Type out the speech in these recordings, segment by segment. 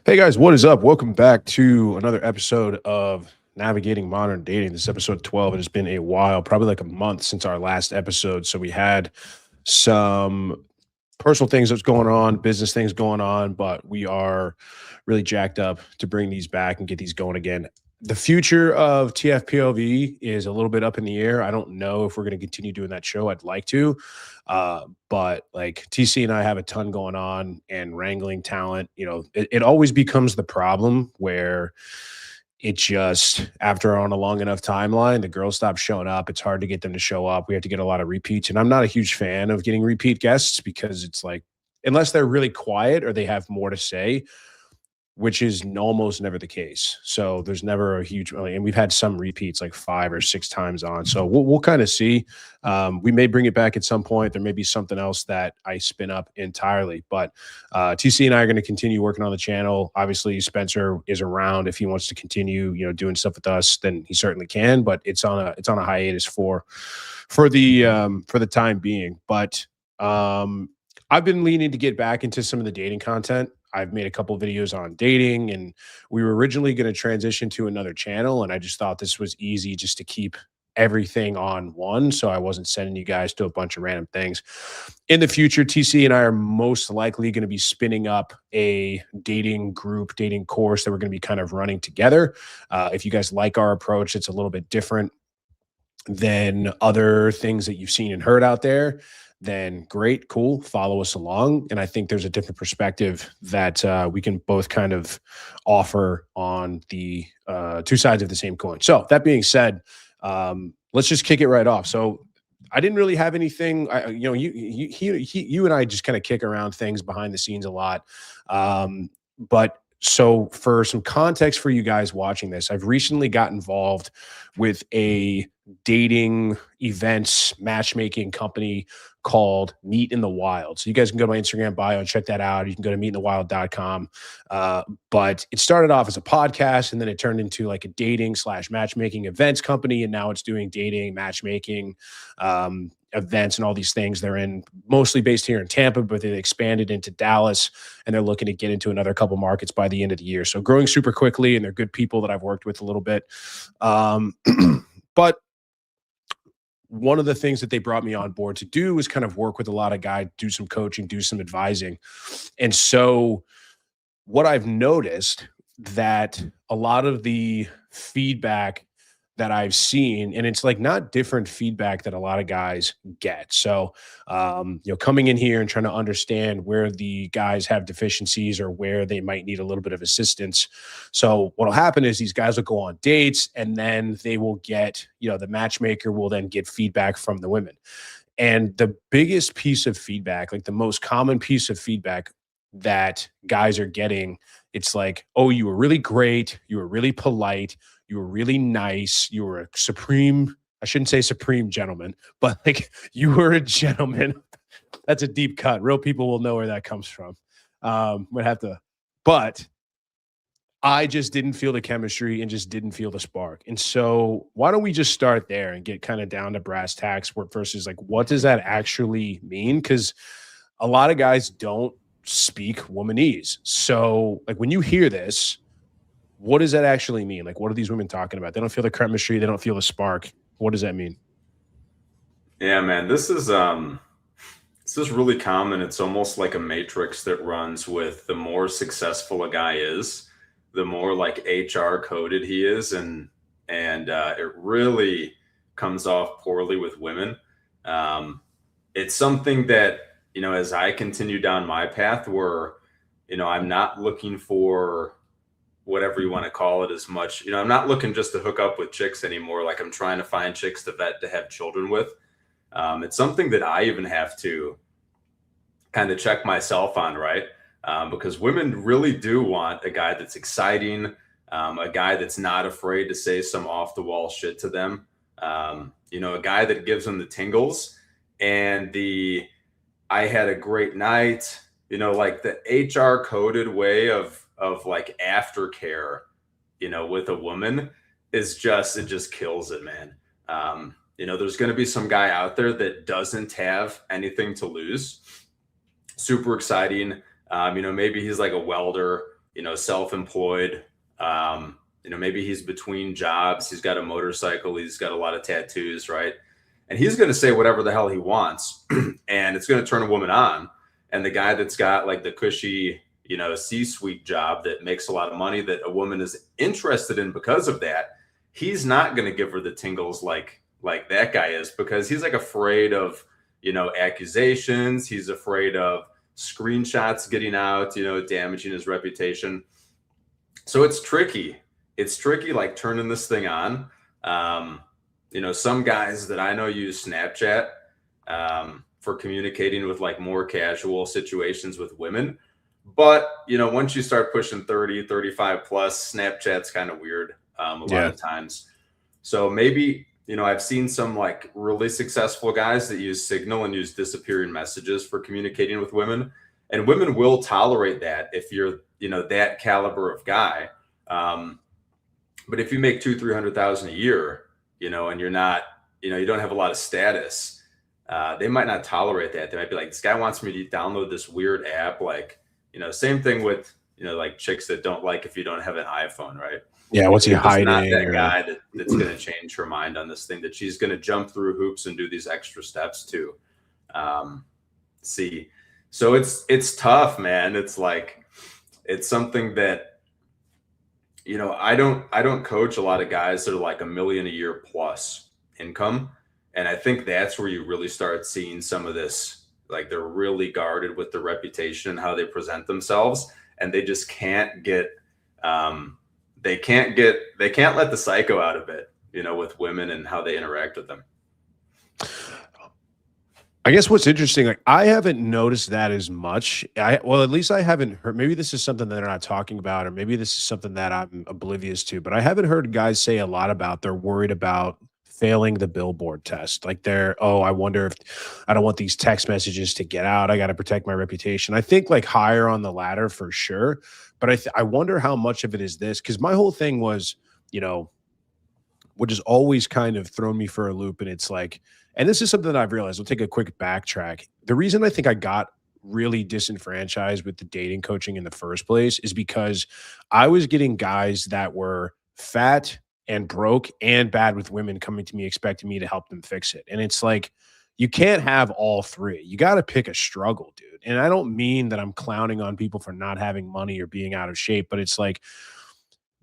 Hey guys, what is up? Welcome back to another episode of Navigating Modern Dating. This is episode 12. It has been a while, probably like a month since our last episode. So we had some personal things that's going on, business things going on, but we are really jacked up to bring these back and get these going again. The future of TFPOV is a little bit up in the air. I don't know if we're going to continue doing that show. I'd like to. But like TC and I have a ton going on and wrangling talent. It always becomes the problem where it just, after on a long enough timeline, the girls stop showing up. It's hard to get them to show up. We have to get a lot of repeats. And I'm not a huge fan of getting repeat guests because it's like, unless they're really quiet or they have more to say, which is almost never the case. So there's never a huge, and we've had some repeats like 5 or 6 times on. So we'll kind of see. We may bring it back at some point. There may be something else that I spin up entirely. But TC and I are going to continue working on the channel. Obviously, Spencer is around. If he wants to continue, doing stuff with us, then he certainly can. But it's on a hiatus for the time being. But I've been leaning to get back into some of the dating content. I've made a couple of videos on dating, and we were originally going to transition to another channel, and I just thought this was easy just to keep everything on one, so I wasn't sending you guys to a bunch of random things. In the future, TC and I are most likely going to be spinning up a dating group, dating course that we're going to be kind of running together. If you guys like our approach, it's a little bit different than other things that you've seen and heard out there, then great, cool, follow us along. And I think there's a different perspective that we can both kind of offer on the two sides of the same coin. So that being said, let's just kick it right off. So I didn't really have anything. You and I just kind of kick around things behind the scenes a lot. But so for some context for you guys watching this, I've recently got involved with a dating events matchmaking company called Meet in the Wild. So you guys can go to my Instagram bio and check that out. You can go to meetinthewild.com. But it started off as a podcast, and then it turned into like a dating/matchmaking events company. And now it's doing dating, matchmaking, events and all these things. They're mostly based here in Tampa, but they expanded into Dallas, and they're looking to get into another couple markets by the end of the year. So growing super quickly, and they're good people that I've worked with a little bit. But one of the things that they brought me on board to do is kind of work with a lot of guys, do some coaching, do some advising. And so what I've noticed that a lot of the feedback that I've seen, and it's like not different feedback that a lot of guys get. So, coming in here and trying to understand where the guys have deficiencies or where they might need a little bit of assistance. So what'll happen is these guys will go on dates, and then they will get, the matchmaker will then get feedback from the women. And the biggest piece of feedback, like the most common piece of feedback that guys are getting, it's like, oh, you were really great. You were really polite. You were really nice. You were a supreme, I shouldn't say supreme gentleman, but like you were a gentleman. That's a deep cut. Real people will know where that comes from. But I just didn't feel the chemistry and just didn't feel the spark. And so why don't we just start there and get kind of down to brass tacks versus like, what does that actually mean? Because a lot of guys don't speak womanese. So like when you hear this, what does that actually mean? Like, what are these women talking about? They don't feel the chemistry. They don't feel the spark. What does that mean? Yeah, man, this is really common. It's almost like a matrix that runs with the more successful a guy is, the more like HR coded he is, and it really comes off poorly with women. It's something that, as I continue down my path where, I'm not looking for whatever you want to call it as much. I'm not looking just to hook up with chicks anymore. Like I'm trying to find chicks to vet to have children with. It's something that I even have to kind of check myself on, right? Because women really do want a guy that's exciting, a guy that's not afraid to say some off the wall shit to them. A guy that gives them the tingles and I had a great night, like the HR coded way of like aftercare, with a woman it just kills it, man. There's going to be some guy out there that doesn't have anything to lose. Super exciting. Maybe he's like a welder, self-employed. Maybe he's between jobs. He's got a motorcycle. He's got a lot of tattoos, right? And he's going to say whatever the hell he wants, and it's going to turn a woman on. And the guy that's got like the cushy, C-suite job that makes a lot of money that a woman is interested in because of that, he's not going to give her the tingles like that guy is, because he's like afraid of, accusations. He's afraid of screenshots getting out, damaging his reputation. So it's tricky. It's tricky, like turning this thing on. Some guys that I know use Snapchat for communicating with like more casual situations with women. But, once you start pushing 30, 35 plus, Snapchat's kind of weird a lot of times. So maybe, I've seen some like really successful guys that use Signal and use disappearing messages for communicating with women. And women will tolerate that if you're, that caliber of guy. But if you make 300,000 a year, and you're not, you don't have a lot of status, they might not tolerate that. They might be like, this guy wants me to download this weird app. Like, same thing with, like chicks that don't like if you don't have an iPhone, right? Yeah, what's he hiding? Not that guy that's going to change her mind on this thing, that she's going to jump through hoops and do these extra steps to see. So it's tough, man. It's like, it's something that, I don't coach a lot of guys that are like $1 million a year plus income. And I think that's where you really start seeing some of this, like they're really guarded with their reputation and how they present themselves. And they just can't get, they can't let the psycho out of it, with women and how they interact with them. I guess what's interesting, like I haven't noticed that as much. At least I haven't heard. Maybe this is something that they're not talking about, or maybe this is something that I'm oblivious to. But I haven't heard guys say a lot about they're worried about failing the billboard test. Like I wonder if I don't want these text messages to get out. I got to protect my reputation. I think like higher on the ladder for sure. But I wonder how much of it is this, because my whole thing was, which has always kind of thrown me for a loop, and it's like. And this is something that I've realized. We'll take a quick backtrack. The reason I think I got really disenfranchised with the dating coaching in the first place is because I was getting guys that were fat and broke and bad with women coming to me expecting me to help them fix it. And it's like, you can't have all three. You got to pick a struggle, dude. And I don't mean that I'm clowning on people for not having money or being out of shape, but it's like,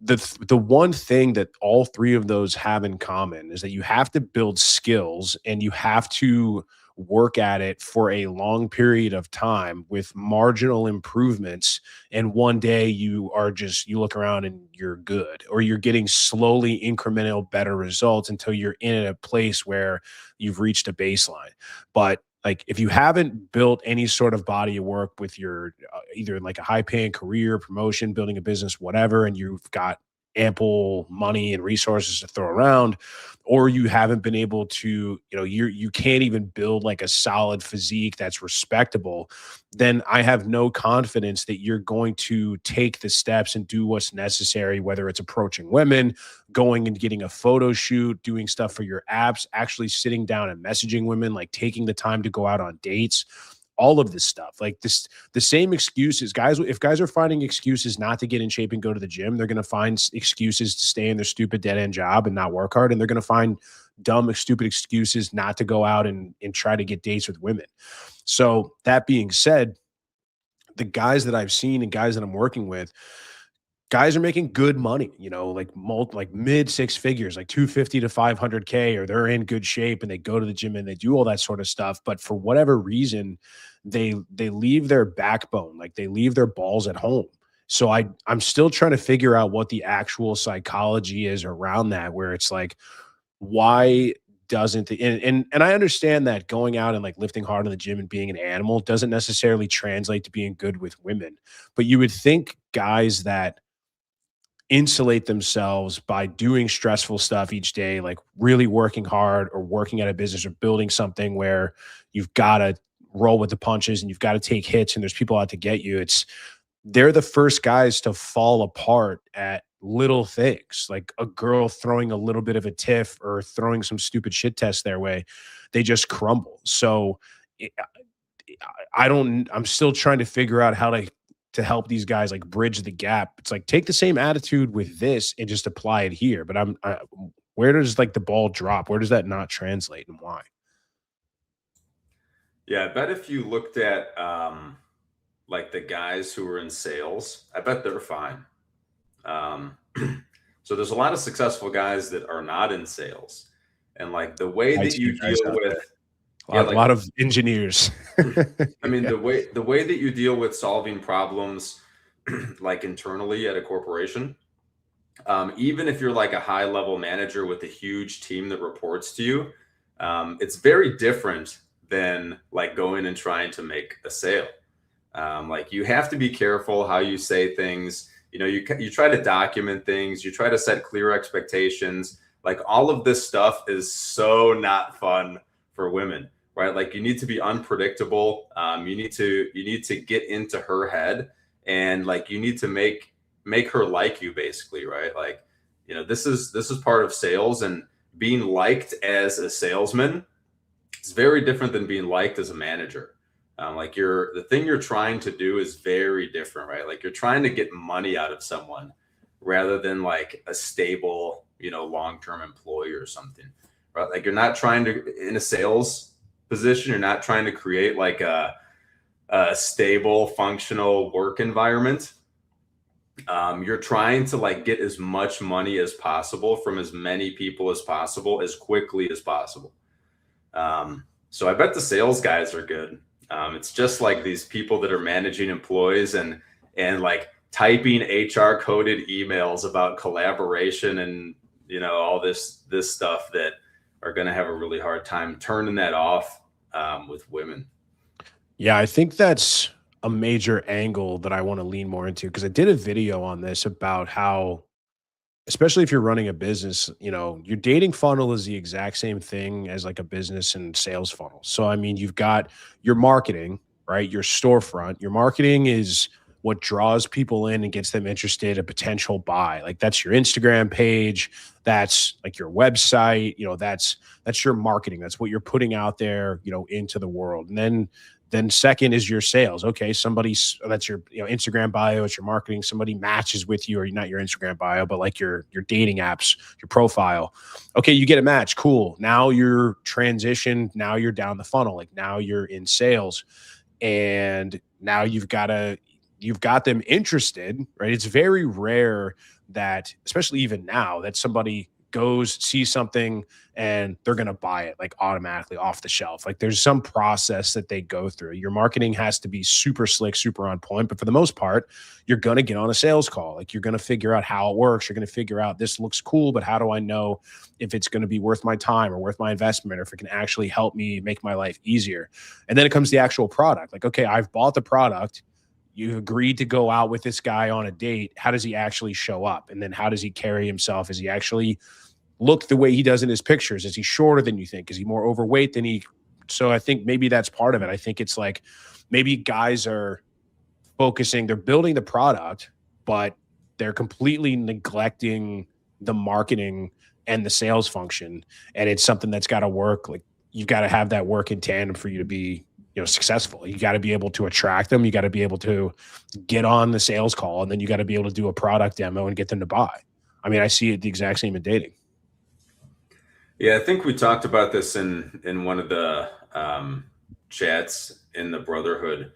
the one thing that all three of those have in common is that you have to build skills and you have to work at it for a long period of time with marginal improvements. And one day you look around and you're good, or you're getting slowly incremental better results until you're in a place where you've reached a baseline. But like if you haven't built any sort of body of work with your either like a high paying career, promotion, building a business, whatever, and you've got ample money and resources to throw around, or you haven't been able to, you can't even build like a solid physique that's respectable, then I have no confidence that you're going to take the steps and do what's necessary, whether it's approaching women, going and getting a photo shoot, doing stuff for your apps, actually sitting down and messaging women, like taking the time to go out on dates. All of this stuff, like this, the same excuses, guys. If guys are finding excuses not to get in shape and go to the gym, they're going to find excuses to stay in their stupid dead end job and not work hard. And they're going to find dumb, stupid excuses not to go out and try to get dates with women. So that being said, the guys that I've seen and guys that I'm working with, guys are making good money, like mid six figures, like 250 to 500K, or they're in good shape and they go to the gym and they do all that sort of stuff. But for whatever reason, they leave their backbone, like they leave their balls at home. So I'm still trying to figure out what the actual psychology is around that, where it's like, why doesn't and I understand that going out and like lifting hard in the gym and being an animal doesn't necessarily translate to being good with women. But you would think guys that insulate themselves by doing stressful stuff each day, like really working hard or working at a business or building something where you've got to roll with the punches and you've got to take hits and there's people out to get you. They're the first guys to fall apart at little things, like a girl throwing a little bit of a tiff or throwing some stupid shit test their way. They just crumble. So I'm still trying to figure out how to to help these guys like bridge the gap. It's like take the same attitude with this and just apply it here. But where does like the ball drop? Where does that not translate and why? Yeah, I bet if you looked at like the guys who are in sales, I bet they're fine. Um, so there's a lot of successful guys that are not in sales, and like the way that IT you guys deal out with, there. yeah, A like lot of engineers. I mean Yeah. the way that you deal with solving problems like internally at a corporation, even if you're like a high level manager with a huge team that reports to you, it's very different than like going and trying to make a sale. Like you have to be careful how you say things. You try to document things. You try to set clear expectations. Like all of this stuff is so not fun for women, right? Like you need to be unpredictable. You need to get into her head, and like you need to make her like you, basically, right? Like this is part of sales, and being liked as a salesman is very different than being liked as a manager. Like the thing you're trying to do is very different, right? Like you're trying to get money out of someone rather than like a stable, long-term employee or something, right? Like you're not trying to, in a sales position, you're not trying to create like a stable, functional work environment. You're trying to like get as much money as possible from as many people as possible, as quickly as possible. So I bet the sales guys are good. It's just like these people that are managing employees and like typing HR coded emails about collaboration and all this stuff that are going to have a really hard time turning that off with women. Yeah, I think that's a major angle that I want to lean more into because I did a video on this about how, especially if you're running a business, your dating funnel is the exact same thing as like a business and sales funnel. So, I mean, you've got your marketing, right? Your storefront. Your marketing is what draws people in and gets them interested, a potential buy. Like that's your Instagram page, that's like your website, that's your marketing. That's what you're putting out there, into the world. And then second is your sales. Okay, that's your Instagram bio, it's your marketing. Somebody matches with you, or not your Instagram bio, but like your dating apps, your profile. Okay, you get a match. Cool. Now you're transitioned. Now you're down the funnel. Like now you're in sales, and now you've got them interested, right? It's very rare that, especially even now, that somebody sees something and they're going to buy it like automatically off the shelf. Like there's some process that they go through. Your marketing has to be super slick, super on point. But for the most part, you're going to get on a sales call. Like you're going to figure out how it works. You're going to figure out this looks cool, but how do I know if it's going to be worth my time or worth my investment, or if it can actually help me make my life easier? And then it comes to the actual product. Like, okay, I've bought the product. You agreed to go out with this guy on a date. How does he actually show up? And then how does he carry himself? Is he actually look the way he does in his pictures? Is he shorter than you think? Is he more overweight than he? So I think maybe that's part of it. I think it's like maybe guys are they're building the product, but they're completely neglecting the marketing and the sales function. And it's something that's got to work. Like you've got to have that work in tandem for you to be, successful. You got to be able to attract them. You got to be able to get on the sales call, and then you got to be able to do a product demo and get them to buy. I mean, I see it the exact same in dating. Yeah, I think we talked about this in one of the chats in the Brotherhood,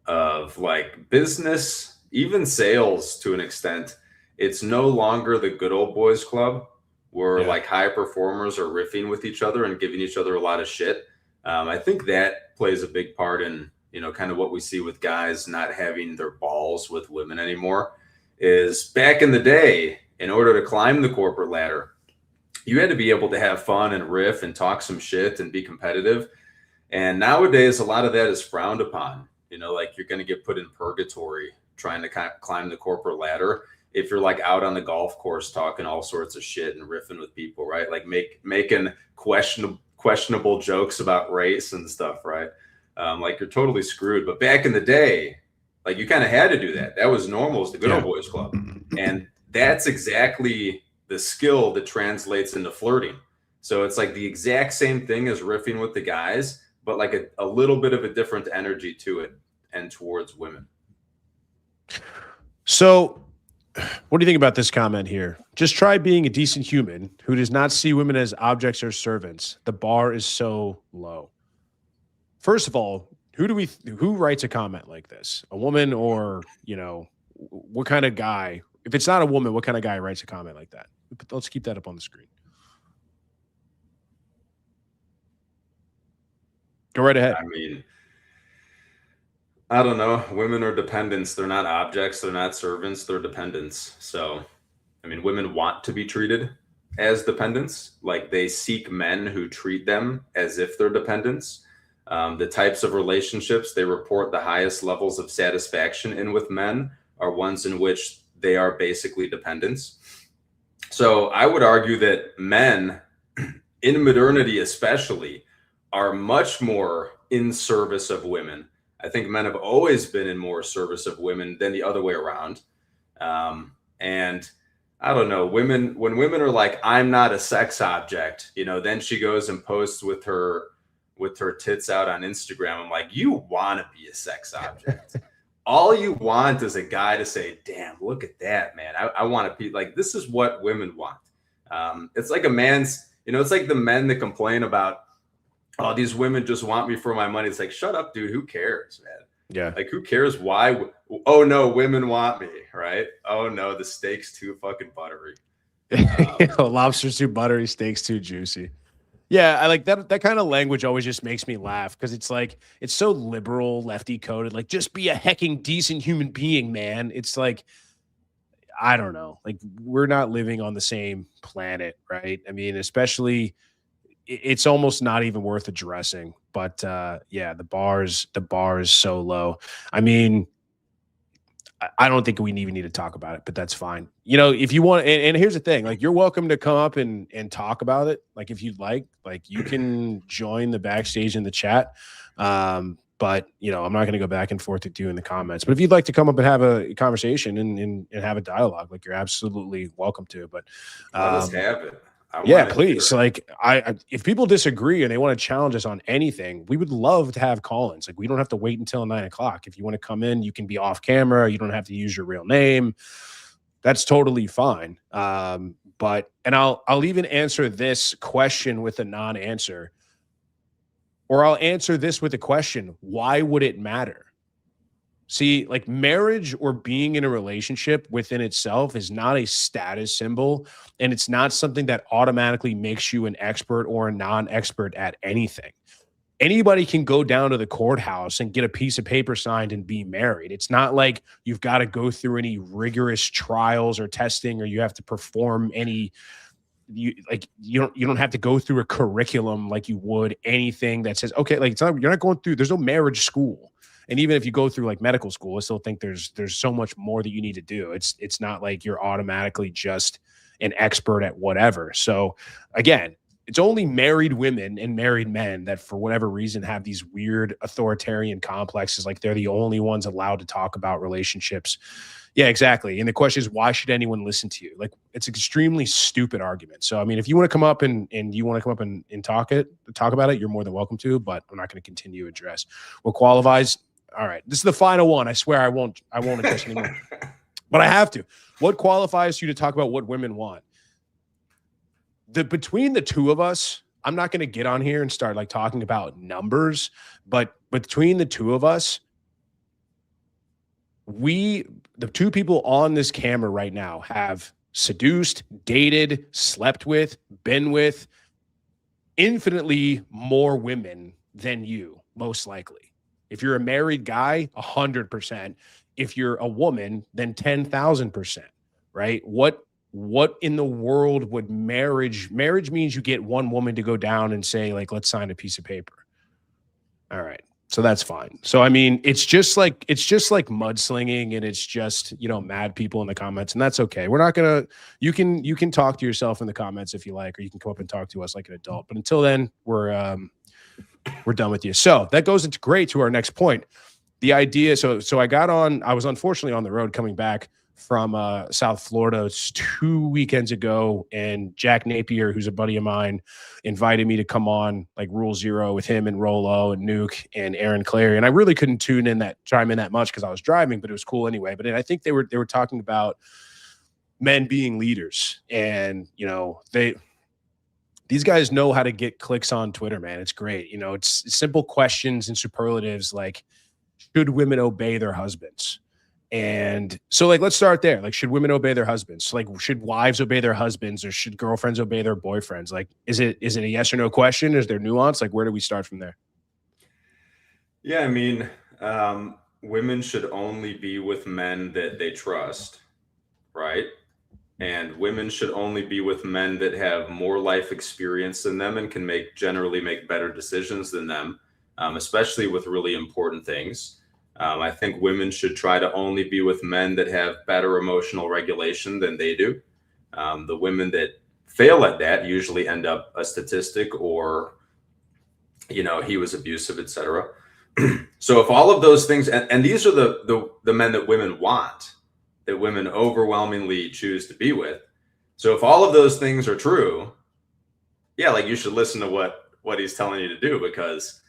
of like business, even sales to an extent. It's no longer the good old boys club where Yeah. like high performers are riffing with each other and giving each other a lot of shit. I think that plays a big part in, kind of what we see with guys not having their balls with women anymore. Is back in the day, in order to climb the corporate ladder, you had to be able to have fun and riff and talk some shit and be competitive. And nowadays, a lot of that is frowned upon. Like you're going to get put in purgatory trying to climb the corporate ladder if you're like out on the golf course talking all sorts of shit and riffing with people, right? Like making questionable jokes about race and stuff, right? Like you're totally screwed. But back in the day, like you kind of had to do that. That was normal as the good old Yeah. boys club. And that's exactly the skill that translates into flirting. So it's like the exact same thing as riffing with the guys, but like a little bit of a different energy to it and towards women. So, what do you think about this comment here? Just try being a decent human who does not see women as objects or servants. The bar is so low. First of all, who writes a comment like this? A woman, or, what kind of guy? If it's not a woman, what kind of guy writes a comment like that? Let's keep that up on the screen. Go right ahead. I mean, I don't know. Women are dependents. They're not objects. They're not servants. They're dependents. So, I mean, women want to be treated as dependents. Like, they seek men who treat them as if they're dependents. The types of relationships they report the highest levels of satisfaction in with men are ones in which they are basically dependents. So I would argue that men, in modernity especially, are much more in service of women. I think men have always been in more service of women than the other way around. And I don't know, when women are like, I'm not a sex object, then she goes and posts with her tits out on Instagram. I'm like, you want to be a sex object. All you want is a guy to say, damn, look at that, man. I want to be like, this is what women want. It's like it's like the men that complain about, oh, these women just want me for my money. It's like, shut up, dude. Who cares, man? Yeah. Like, who cares why? Oh, no, women want me, right? Oh, no, the steak's too fucking buttery. Lobster's too buttery, steak's too juicy. Yeah, I like that. That kind of language always just makes me laugh because it's like, it's so liberal, lefty coded. Like, just be a hecking decent human being, man. It's like, I don't know. Like, we're not living on the same planet, right? I mean, especially, it's almost not even worth addressing. But yeah, the bar is so low. I mean, I don't think we even need to talk about it, but that's fine. If you want, and here's the thing, like, you're welcome to come up and talk about it. Like, if you'd like you can join the backstage in the chat. But I'm not going to go back and forth with you in the comments, but if you'd like to come up and have a conversation and have a dialogue, like, you're absolutely welcome to. But let us have it. Yeah, please. Like, if people disagree and they want to challenge us on anything, we would love to have call-ins. Like, we don't have to wait until 9:00. If you want to come in, you can be off camera. You don't have to use your real name. That's totally fine. But I'll even answer this question with a non-answer, or I'll answer this with a question. Why would it matter? See, like, marriage or being in a relationship within itself is not a status symbol, and it's not something that automatically makes you an expert or a non-expert at anything. Anybody can go down to the courthouse and get a piece of paper signed and be married. It's not like you've got to go through any rigorous trials or testing, or you have to perform any you don't have to go through a curriculum like you would anything that says, okay, like, you're not going through, there's no marriage school. And even if you go through like medical school, I still think there's so much more that you need to do. It's not like you're automatically just an expert at whatever. So again, it's only married women and married men that, for whatever reason, have these weird authoritarian complexes. Like, they're the only ones allowed to talk about relationships. Yeah, exactly. And the question is, why should anyone listen to you? Like, it's an extremely stupid argument. So, I mean, if you want to come up and you want to come up and talk about it, you're more than welcome to, but I'm not going to continue to address what qualifies. All right. This is the final one. I swear I won't address anymore, but I have to. What qualifies you to talk about what women want? Between the two of us, I'm not going to get on here and start like talking about numbers, but between the two of us, the two people on this camera right now, have seduced, dated, slept with, been with infinitely more women than you, most likely. If you're a married guy, 100%. If you're a woman, then 10,000%, right? What in the world would marriage means you get one woman to go down and say, like, let's sign a piece of paper. All right. So that's fine. So, I mean, it's just like mudslinging, and it's just, mad people in the comments, and that's okay. We're not going to, you can talk to yourself in the comments if you like, or you can come up and talk to us like an adult. But until then, we're done with you. So that goes into great to our next point. the idea. So I was unfortunately on the road coming back from South Florida. It's 2 weekends ago, and Jack Napier, who's a buddy of mine, invited me to come on like Rule Zero with him and Rolo and Nuke and Aaron Clary. And I really couldn't chime in that much because I was driving, but it was cool anyway. But I think they were talking about men being leaders, and these guys know how to get clicks on Twitter, man. It's great. It's simple questions and superlatives like, should women obey their husbands? And so, like, let's start there. Like, should women obey their husbands? Like, should wives obey their husbands, or should girlfriends obey their boyfriends? Like, is it a yes or no question? Is there nuance? Like, where do we start from there? Yeah, I mean, women should only be with men that they trust, right? And women should only be with men that have more life experience than them and can generally make better decisions than them, especially with really important things. I think women should try to only be with men that have better emotional regulation than they do. The women that fail at that usually end up a statistic, or, he was abusive, etc. So if all of those things, and these are the men that women want, that women overwhelmingly choose to be with. So if all of those things are true, yeah, like, you should listen to what he's telling you to do, because,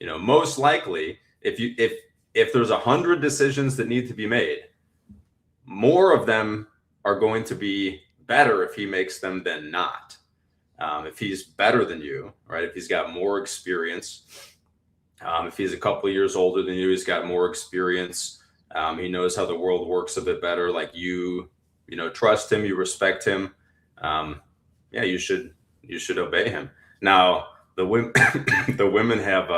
most likely, if there's 100 decisions that need to be made, more of them are going to be better if he makes them than not. If he's better than you, right? If he's got more experience, if he's a couple of years older than you, he's got more experience. He knows how the world works a bit better. Like, you trust him, you respect him. Yeah, you should obey him. Now, the women have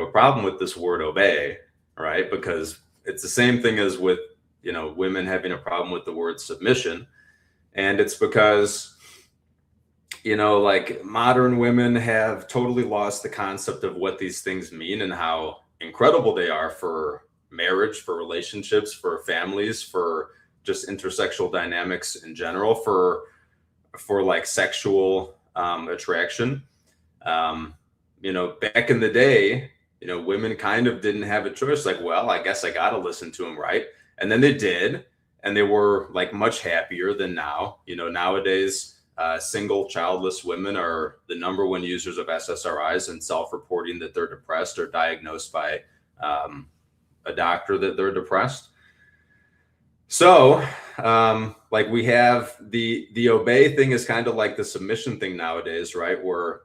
a problem with this word obey, right? Because it's the same thing as with, women having a problem with the word submission. And it's because, like, modern women have totally lost the concept of what these things mean and how incredible they are for marriage, for relationships, for families, for just intersexual dynamics in general, for like sexual attraction. Back in the day, women kind of didn't have a choice. Like, well, I guess I got to listen to him, right? And then they did, and they were like much happier than now. Nowadays, single childless women are the number one users of SSRIs and self-reporting that they're depressed, or diagnosed by a doctor that they're depressed. So, like, we have the obey thing is kind of like the submission thing nowadays, right? Where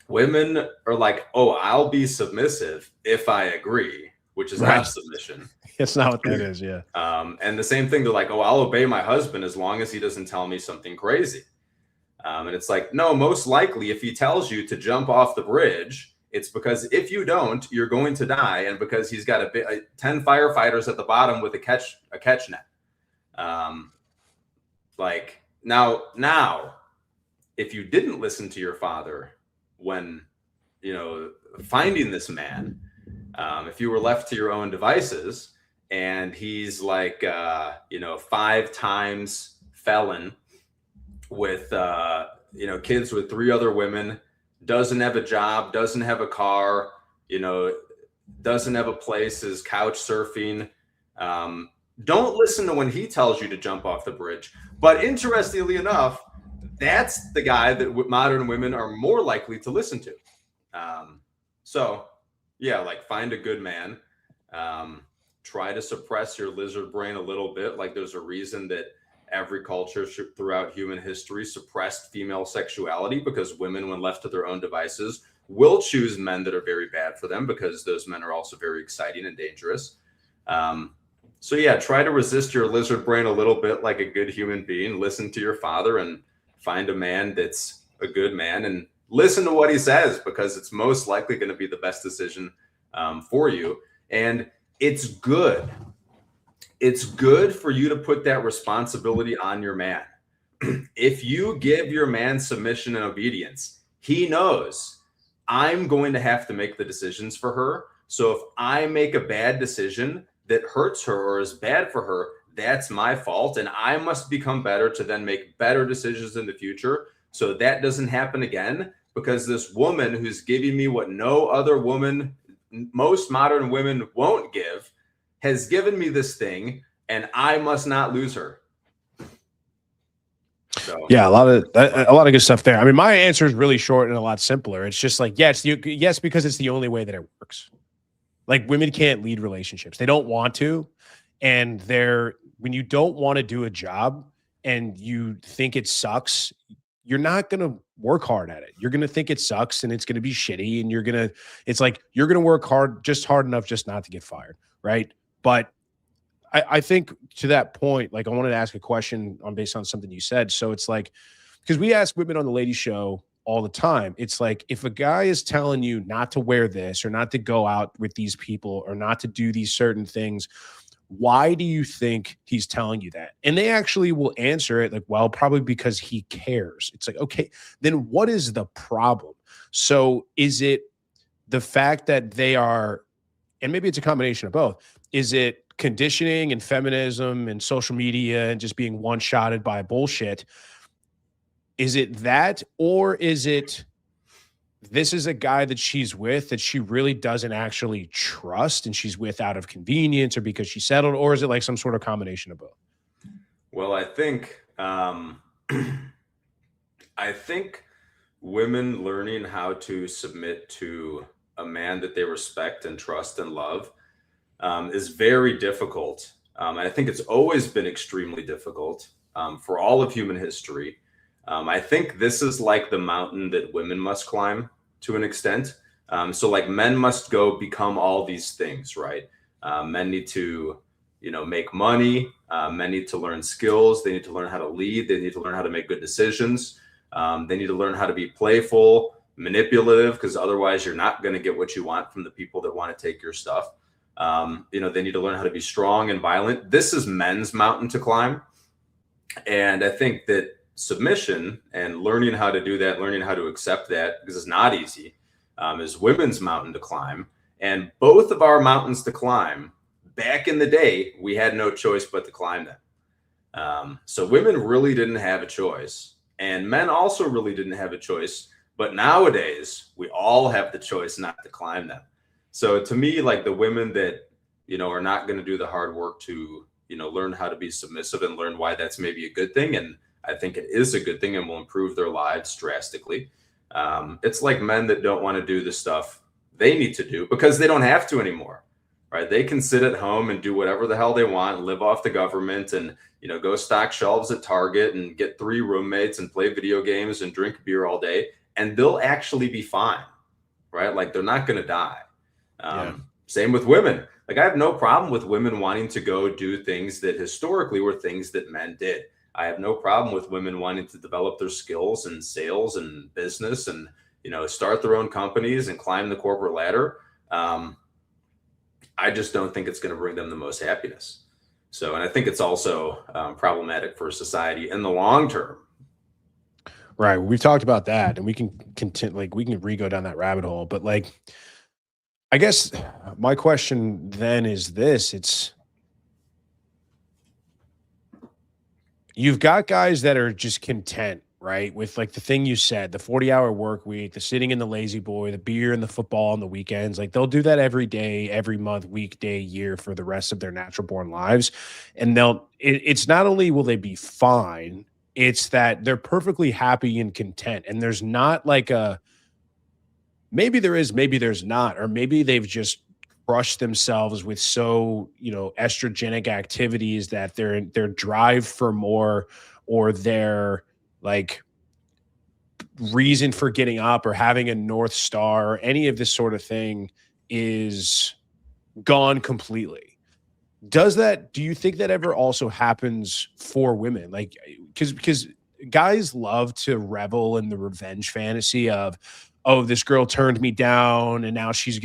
women are like, oh, I'll be submissive if I agree, which is not submission. It's not what that is, yeah. And the same thing, they're like, oh, I'll obey my husband as long as he doesn't tell me something crazy. And it's like, no, most likely if he tells you to jump off the bridge, it's because if you don't, you're going to die. And because he's got 10 firefighters at the bottom with a catch net. Like, now, if you didn't listen to your father when, finding this man, if you were left to your own devices, and he's like, 5 times felon with, kids with 3 other women, doesn't have a job, doesn't have a car, doesn't have a place, is couch surfing. Don't listen to when he tells you to jump off the bridge. But interestingly enough, that's the guy that modern women are more likely to listen to. So, yeah, like, find a good man. Try to suppress your lizard brain a little bit. Like, there's a reason that every culture throughout human history suppressed female sexuality, because women, when left to their own devices, will choose men that are very bad for them, because those men are also very exciting and dangerous. So yeah, try to resist your lizard brain a little bit like a good human being. Listen to your father and find a man that's a good man, and listen to what he says, because it's most likely going to be the best decision for you. And it's good. It's good for you to put that responsibility on your man. If you give your man submission and obedience, he knows, I'm going to have to make the decisions for her. So if I make a bad decision that hurts her or is bad for her, that's my fault. And I must become better to then make better decisions in the future, so that doesn't happen again. Because this woman who's giving me what no other woman most modern women won't give, has given me this thing, and I must not lose her. So Yeah, a lot of good stuff there. I mean, my answer is really short and a lot simpler. It's just like yes, yes, because it's the only way that it works. Like women can't lead relationships; they don't want to, and they're when you don't want to do a job and you think it sucks, you're not gonna work hard at it. You're gonna think it sucks and it's gonna be shitty, and it's like you're gonna work hard enough just not to get fired, right? But I think to that point, like I wanted to ask a question on based on something you said. So it's like, because we ask women on the lady show all the time, it's like if a guy is telling you not to wear this or not to go out with these people or not to do these certain things, why do you think he's telling you that? And they actually will answer it like, well, probably because he cares. It's like, okay, then what is the problem? So is it the fact that they are, and maybe it's a combination of both, is it conditioning and feminism and social media and just being one-shotted by bullshit? Is it that, or is it this is a guy that she's with that she really doesn't actually trust and she's with out of convenience or because she settled, or is it like some sort of combination of both? well, I think women learning how to submit to a man that they respect and trust and love is very difficult. And I think it's always been extremely difficult for all of human history. I think this is like the mountain that women must climb to an extent. So like men must go become all these things, right? Men need to, make money. Men need to learn skills. They need to learn how to lead. They need to learn how to make good decisions. They need to learn how to be playful, manipulative, because otherwise you're not going to get what you want from the people that want to take your stuff. They need to learn how to be strong and violent. This is men's mountain to climb. And I think that submission and learning how to do that, learning how to accept that, because it's not easy, is women's mountain to climb. And both of our mountains to climb, back in the day, we had no choice but to climb them. So women really didn't have a choice. And men also really didn't have a choice. But nowadays, we all have the choice not to climb them. So to me, like the women that, are not going to do the hard work to, learn how to be submissive and learn why that's maybe a good thing. And I think it is a good thing and will improve their lives drastically. It's like men that don't want to do the stuff they need to do because they don't have to anymore, right? They can sit at home and do whatever the hell they want, live off the government and, go stock shelves at Target and get 3 roommates and play video games and drink beer all day. And they'll actually be fine, right? Like they're not going to die. Same with women. Like I have no problem with women wanting to go do things that historically were things that men did. I have no problem with women wanting to develop their skills in sales and business and, start their own companies and climb the corporate ladder. I just don't think it's going to bring them the most happiness. So, and I think it's also problematic for society in the long term. Right. We've talked about that and we can we can re-go down that rabbit hole. But like, I guess my question then is this, you've got guys that are just content, right? With like the thing you said, the 40-hour work week, the sitting in the lazy boy, the beer and the football on the weekends. Like they'll do that every day, every month, weekday, year for the rest of their natural born lives. And it's not only will they be fine, it's that they're perfectly happy and content. And there's not like maybe there is, maybe there's not, or maybe they've just crushed themselves with estrogenic activities that their drive for more or their like reason for getting up or having a North Star or any of this sort of thing is gone completely. Do you think that ever also happens for women? Like, because guys love to revel in the revenge fantasy of, oh, this girl turned me down and now she's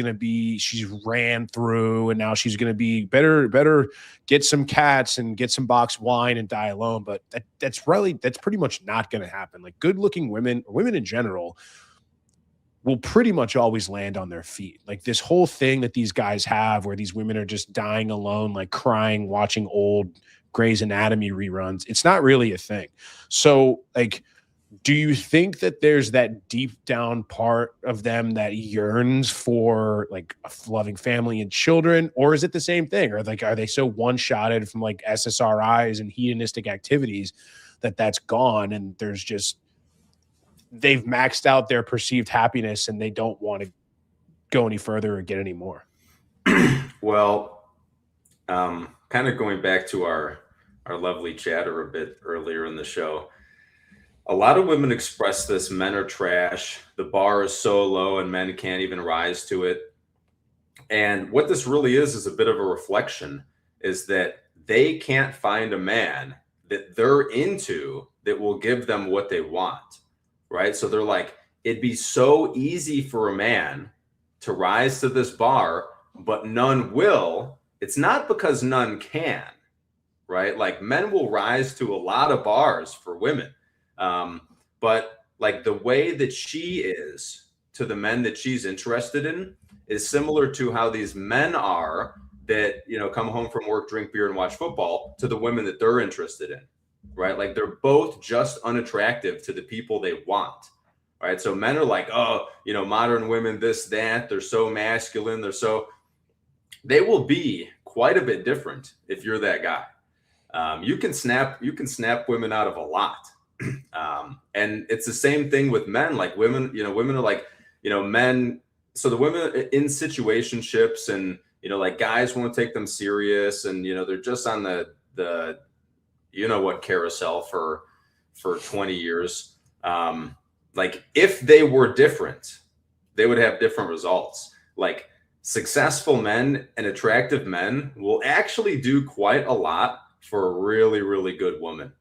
ran through and now she's going to be better get some cats and get some box wine and die alone. But that's pretty much not going to happen. Like good looking women, or women in general, will pretty much always land on their feet. Like this whole thing that these guys have where these women are just dying alone, like crying, watching old Grey's Anatomy reruns. It's not really a thing. So like, Do you think that there's that deep down part of them that yearns for like a loving family and children, or is it the same thing? Or like, are they so one-shotted from like SSRIs and hedonistic activities that that's gone, and there's just they've maxed out their perceived happiness and they don't want to go any further or get any more? Well, kind of going back to our lovely chatter a bit earlier in the show, a lot of women express this: men are trash, the bar is so low and men can't even rise to it. And what this really is a bit of a reflection, is that they can't find a man that they're into that will give them what they want, right? So they're like, it'd be so easy for a man to rise to this bar, but none will. It's not because none can, right? Like, men will rise to a lot of bars for women. But like, the way that she is to the men that she's interested in is similar to how these men are that, you know, come home from work, drink beer and watch football, to the women that they're interested in, right? Like, they're both just unattractive to the people they want, right? So men are like, oh, you know, modern women, this, that, they're so masculine. They will be quite a bit different if you're that guy. You can snap women out of a lot. And it's the same thing with men. Like, women, you know, women are like, you know, men. So the women in situationships, and, you know, like, guys won't take them serious, and, you know, they're just on the you know what carousel for 20 years. Like, if they were different, they would have different results. Like, successful men and attractive men will actually do quite a lot for a really, really good woman.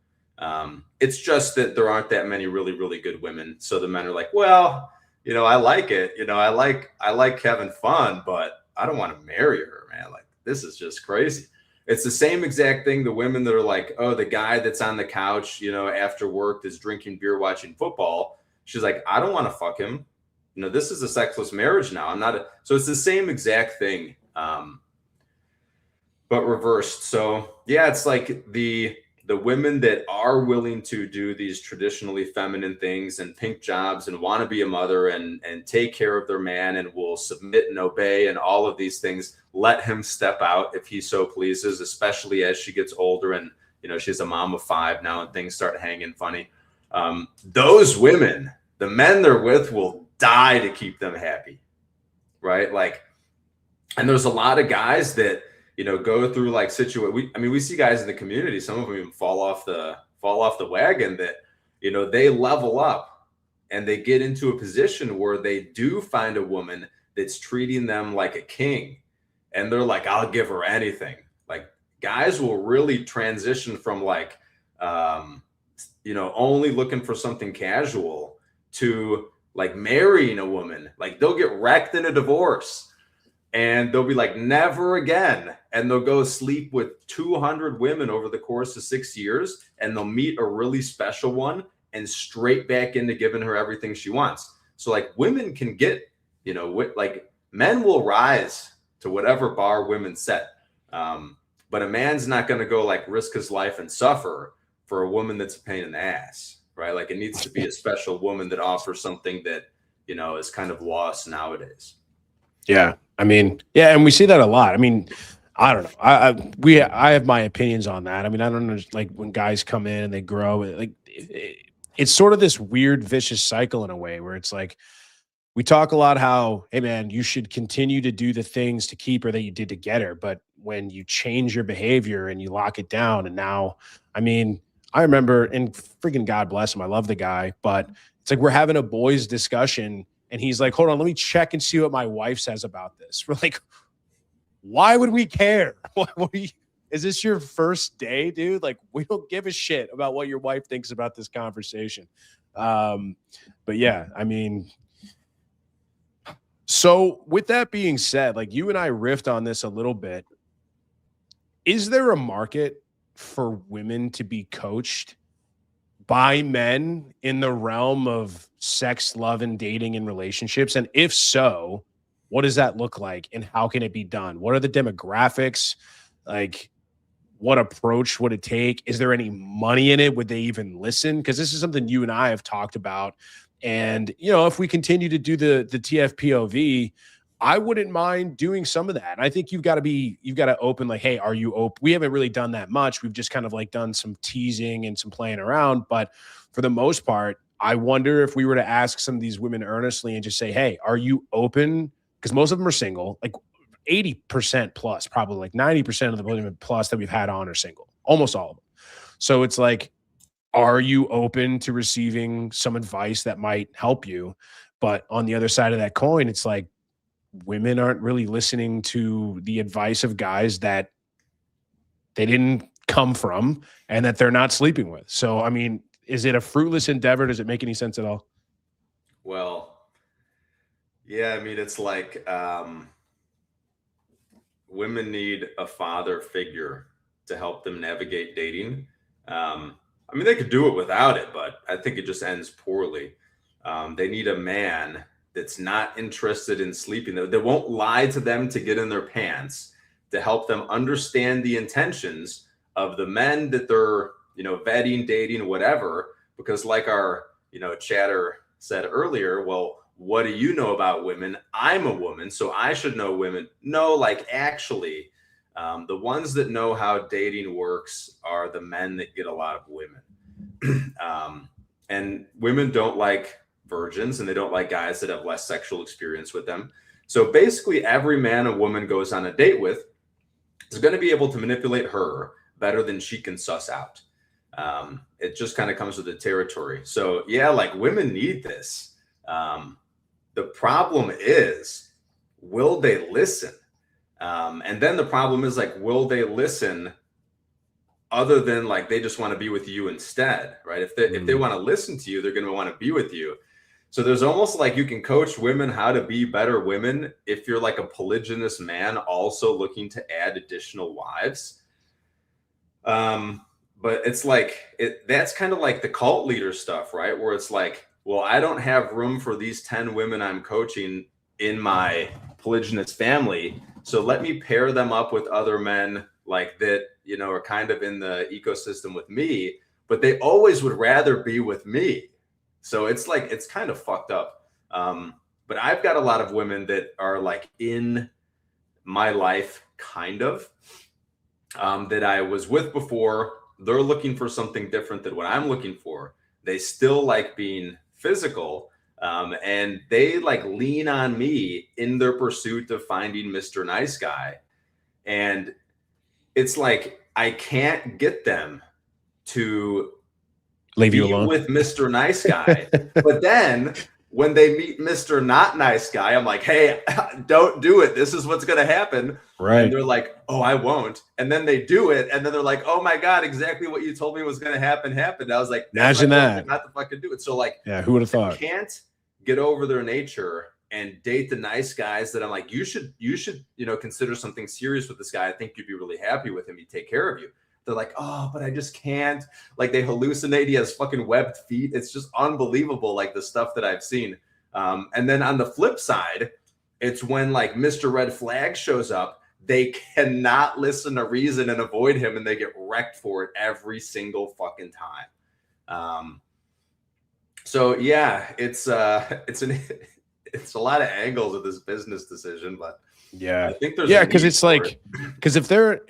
It's just that there aren't that many really, really good women. So the men are like, well, you know, I like it. You know, I like having fun, but I don't want to marry her, man. Like, this is just crazy. It's the same exact thing. The women that are like, oh, the guy that's on the couch, you know, after work that's drinking beer, watching football. She's like, I don't want to fuck him. You know, this is a sexless marriage now. So it's the same exact thing, but reversed. So yeah, it's like the women that are willing to do these traditionally feminine things and pink jobs and want to be a mother and take care of their man and will submit and obey and all of these things, let him step out if he so pleases, especially as she gets older and, you know, she's a mom of 5 now and things start hanging funny. Those women, the men they're with, will die to keep them happy, right? Like, and there's a lot of guys that, you know, go through like we see guys in the community, some of them even fall off the wagon, that, you know, they level up and they get into a position where they do find a woman that's treating them like a king, and they're like, I'll give her anything. Like, guys will really transition from like, you know, only looking for something casual to like marrying a woman. Like, they'll get wrecked in a divorce and they'll be like, never again. And they'll go sleep with 200 women over the course of 6 years, and they'll meet a really special one and straight back into giving her everything she wants. So like, women can get, you know, like, men will rise to whatever bar women set. But a man's not going to go like risk his life and suffer for a woman that's a pain in the ass, right? Like, it needs to be a special woman that offers something that, you know, is kind of lost nowadays. Yeah. I mean, yeah. And we see that a lot. I mean, I don't know. I have my opinions on that. I mean, I don't know, like, when guys come in and they grow, like, it's sort of this weird vicious cycle in a way where it's like, we talk a lot how, hey man, you should continue to do the things to keep her that you did to get her. But when you change your behavior and you lock it down, and now, I mean, I remember, and freaking God bless him, I love the guy, but it's like, we're having a boys discussion and he's like, hold on, let me check and see what my wife says about this. We're like, why would we care? Is this your first day, dude? Like, we don't give a shit about what your wife thinks about this conversation. But yeah, I mean, so with that being said, like, you and I riffed on this a little bit. Is there a market for women to be coached by men in the realm of sex, love, and dating and relationships? And if so, what does that look like and how can it be done? What are the demographics? Like, what approach would it take? Is there any money in it? Would they even listen? Because this is something you and I have talked about. And, if we continue to do the TFPOV, I wouldn't mind doing some of that. I think you've got to open like, hey, are you open? We haven't really done that much. We've just kind of like done some teasing and some playing around. But for the most part, I wonder if we were to ask some of these women earnestly and just say, hey, are you open? Because most of them are single. Like 80% plus, probably like 90% of the women plus that we've had on are single, almost all of them. So it's like, are you open to receiving some advice that might help you? But on the other side of that coin, it's like women aren't really listening to the advice of guys that they didn't come from and that they're not sleeping with. So, I mean, is it a fruitless endeavor? Does it make any sense at all? Well, yeah, I mean, it's like women need a father figure to help them navigate dating. I mean, they could do it without it, but I think it just ends poorly. They need a man that's not interested in sleeping, that won't lie to them to get in their pants, to help them understand the intentions of the men that they're, vetting, dating, whatever. Because like our, chatter said earlier, well, what do you know about women? I'm a woman, so I should know women. No, like actually, the ones that know how dating works are the men that get a lot of women. And women don't like virgins, and they don't like guys that have less sexual experience with them. So basically, every man a woman goes on a date with is going to be able to manipulate her better than she can suss out. It just kind of comes with the territory. So yeah, like women need this. The problem is, will they listen? And then the problem is like, will they listen other than like, they just want to be with you instead, right? If they want to listen to you, they're going to want to be with you. So there's almost like you can coach women how to be better women if you're like a polygynous man also looking to add additional wives. But it's like, that's kind of like the cult leader stuff, right? Where it's like, well, I don't have room for these 10 women I'm coaching in my polygynous family. So let me pair them up with other men like that, are kind of in the ecosystem with me, but they always would rather be with me. So it's like, it's kind of fucked up. But I've got a lot of women that are like in my life, kind of, that I was with before. They're looking for something different than what I'm looking for. They still like being physical, and they like lean on me in their pursuit of finding Mr. Nice Guy. And it's like, I can't get them to leave you alone with Mr. Nice Guy. But then when they meet Mr. Not Nice Guy, I'm like, hey, don't do it. This is what's going to happen. Right. And they're like, oh, I won't. And then they do it. And then they're like, oh my God, exactly what you told me was going to happen happened. I was like, imagine that. Not to fucking do it. So like, yeah, who would have thought? Can't get over their nature and date the nice guys that I'm like, you should, consider something serious with this guy. I think you'd be really happy with him. He'd take care of you. They're like, oh, but I just can't. Like they hallucinate. He has fucking webbed feet. It's just unbelievable. Like the stuff that I've seen. And then on the flip side, it's when like Mr. Red Flag shows up, they cannot listen to reason and avoid him, and they get wrecked for it every single fucking time. So yeah, it's a lot of angles of this business decision, but yeah, I think there's because it's like, because if they're,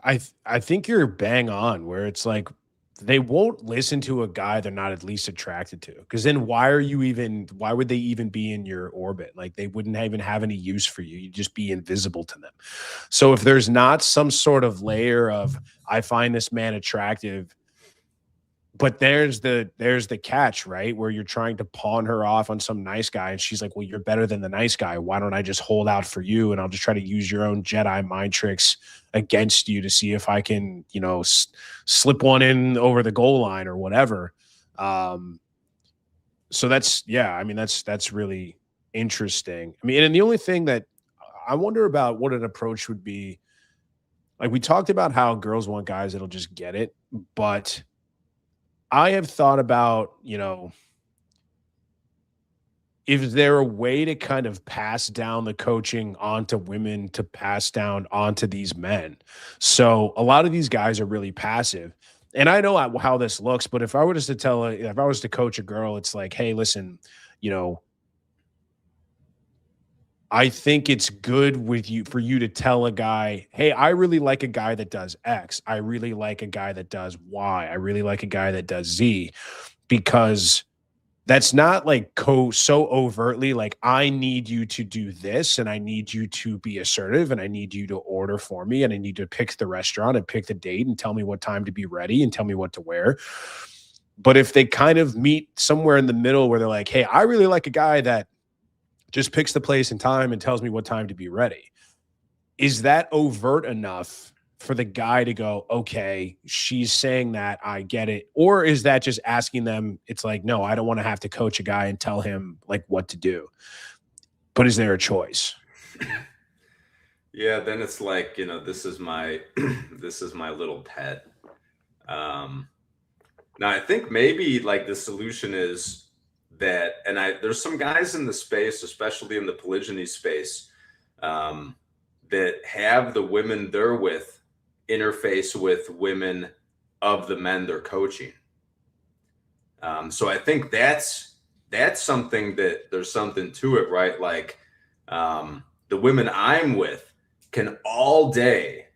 I think you're bang on where it's like they won't listen to a guy they're not at least attracted to, because then why would they even be in your orbit? Like they wouldn't even have any use for you. You'd just be invisible to them. So if there's not some sort of layer of, I find this man attractive, but there's the catch, right? Where you're trying to pawn her off on some nice guy, and she's like, well, you're better than the nice guy. Why don't I just hold out for you? And I'll just try to use your own Jedi mind tricks against you to see if I can, slip one in over the goal line or whatever. So that's really interesting. I mean, and the only thing that I wonder about what an approach would be, like we talked about how girls want guys that'll just get it, but I have thought about, is there a way to kind of pass down the coaching onto women to pass down onto these men? So a lot of these guys are really passive. And I know how this looks, but if I were just to if I was to coach a girl, it's like, hey, listen, you know, I think it's good with you for you to tell a guy, hey, I really like a guy that does X. I really like a guy that does Y. I really like a guy that does Z, because that's not like so overtly like, I need you to do this and I need you to be assertive and I need you to order for me and I need to pick the restaurant and pick the date and tell me what time to be ready and tell me what to wear. But if they kind of meet somewhere in the middle where they're like, hey, I really like a guy that just picks the place and time and tells me what time to be ready, is that overt enough for the guy to go, okay, she's saying that, I get it? Or is that just asking them, it's like, no, I don't want to have to coach a guy and tell him like what to do. But is there a choice? Yeah, then it's like, this is my this is my little pet. Now I think maybe like the solution is that, and there's some guys in the space, especially in the polygyny space, that have the women they're with interface with women of the men they're coaching. So I think that's something that there's something to it, right? Like the women I'm with can all day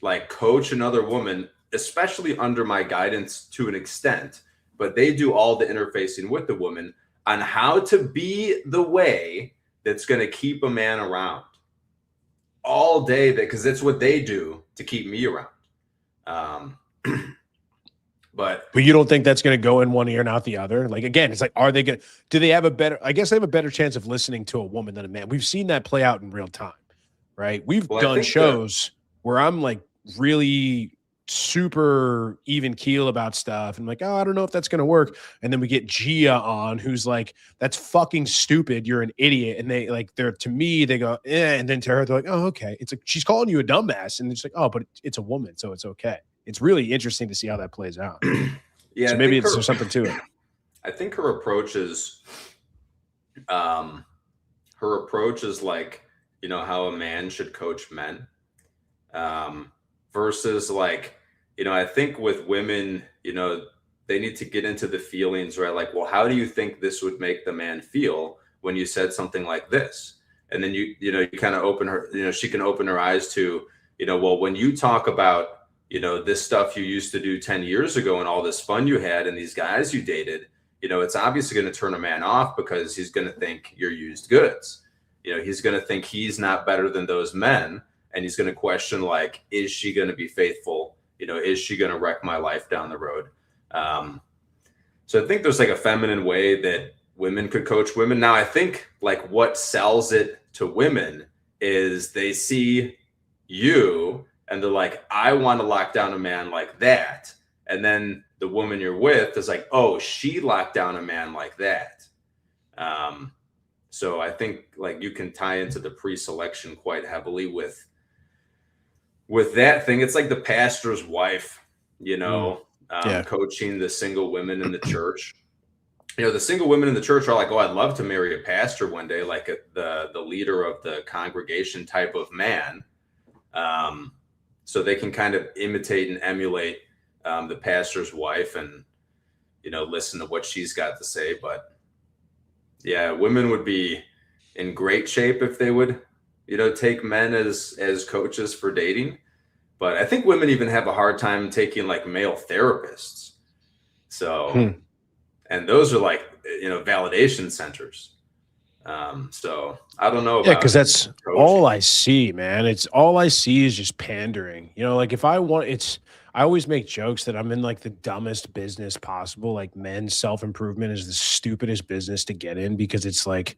like coach another woman, especially under my guidance to an extent, but they do all the interfacing with the woman on how to be the way that's going to keep a man around all day, because that's what they do to keep me around. But you don't think that's going to go in one ear and out the other? Like, again, it's like, do they have I guess they have a better chance of listening to a woman than a man. We've seen that play out in real time, right? We've done shows where I'm like really super even keel about stuff and like, oh, I don't know if that's going to work. And then we get Gia on, who's like, that's fucking stupid. You're an idiot. And to me, they go, eh. And then to her, they're like, oh, okay. It's like, she's calling you a dumbass. And it's like, oh, but it's a woman, so it's okay. It's really interesting to see how that plays out. Yeah. So maybe there's something to it. I think her approach is like, how a man should coach men. Versus like, I think with women, they need to get into the feelings, right? Like, well, how do you think this would make the man feel when you said something like this? And then you kind of open her, she can open her eyes to, well, when you talk about, this stuff you used to do 10 years ago and all this fun you had and these guys you dated, it's obviously going to turn a man off because he's going to think you're used goods. He's going to think he's not better than those men. And he's going to question, like, is she going to be faithful? Is she going to wreck my life down the road? So I think there's like a feminine way that women could coach women. Now, I think like what sells it to women is they see you and they're like, I want to lock down a man like that. And then the woman you're with is like, oh, she locked down a man like that. So I think like you can tie into the pre-selection quite heavily with that thing. It's like the pastor's wife, coaching the single women in the church. The single women in the church are like, oh, I'd love to marry a pastor one day, like the leader of the congregation type of man. So they can kind of imitate and emulate the pastor's wife and, listen to what she's got to say. But yeah, women would be in great shape if they would, take men as coaches for dating. But I think women even have a hard time taking like male therapists. So, and those are like, validation centers. So I don't know. Yeah, because that's coaching. All I see, man. It's all I see is just pandering. Like if I always make jokes that I'm in like the dumbest business possible. Like men's self-improvement is the stupidest business to get in because it's like,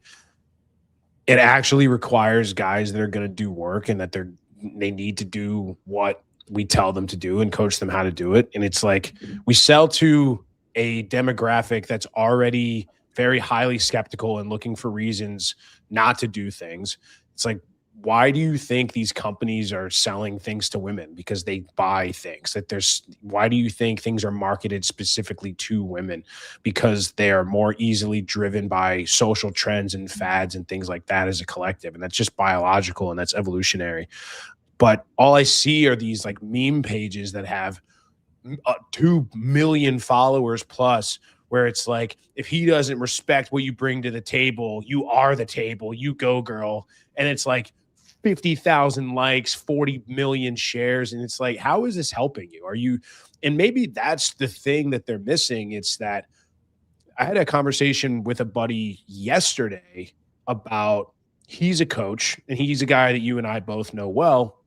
it actually requires guys that are going to do work and that they need to do what we tell them to do and coach them how to do it. And it's like we sell to a demographic that's already very highly skeptical and looking for reasons not to do things. It's like why do you think these companies are selling things to women? Because they buy things. Why do you think things are marketed specifically to women? Because they are more easily driven by social trends and fads and things like that as a collective. And that's just biological and that's evolutionary. But all I see are these like meme pages that have 2 million followers plus, where it's like, if he doesn't respect what you bring to the table, you are the table, you go girl. And it's like 50,000 likes, 40 million shares. And it's like, how is this helping you? And maybe that's the thing that they're missing. It's that I had a conversation with a buddy yesterday about, he's a coach and he's a guy that you and I both know well.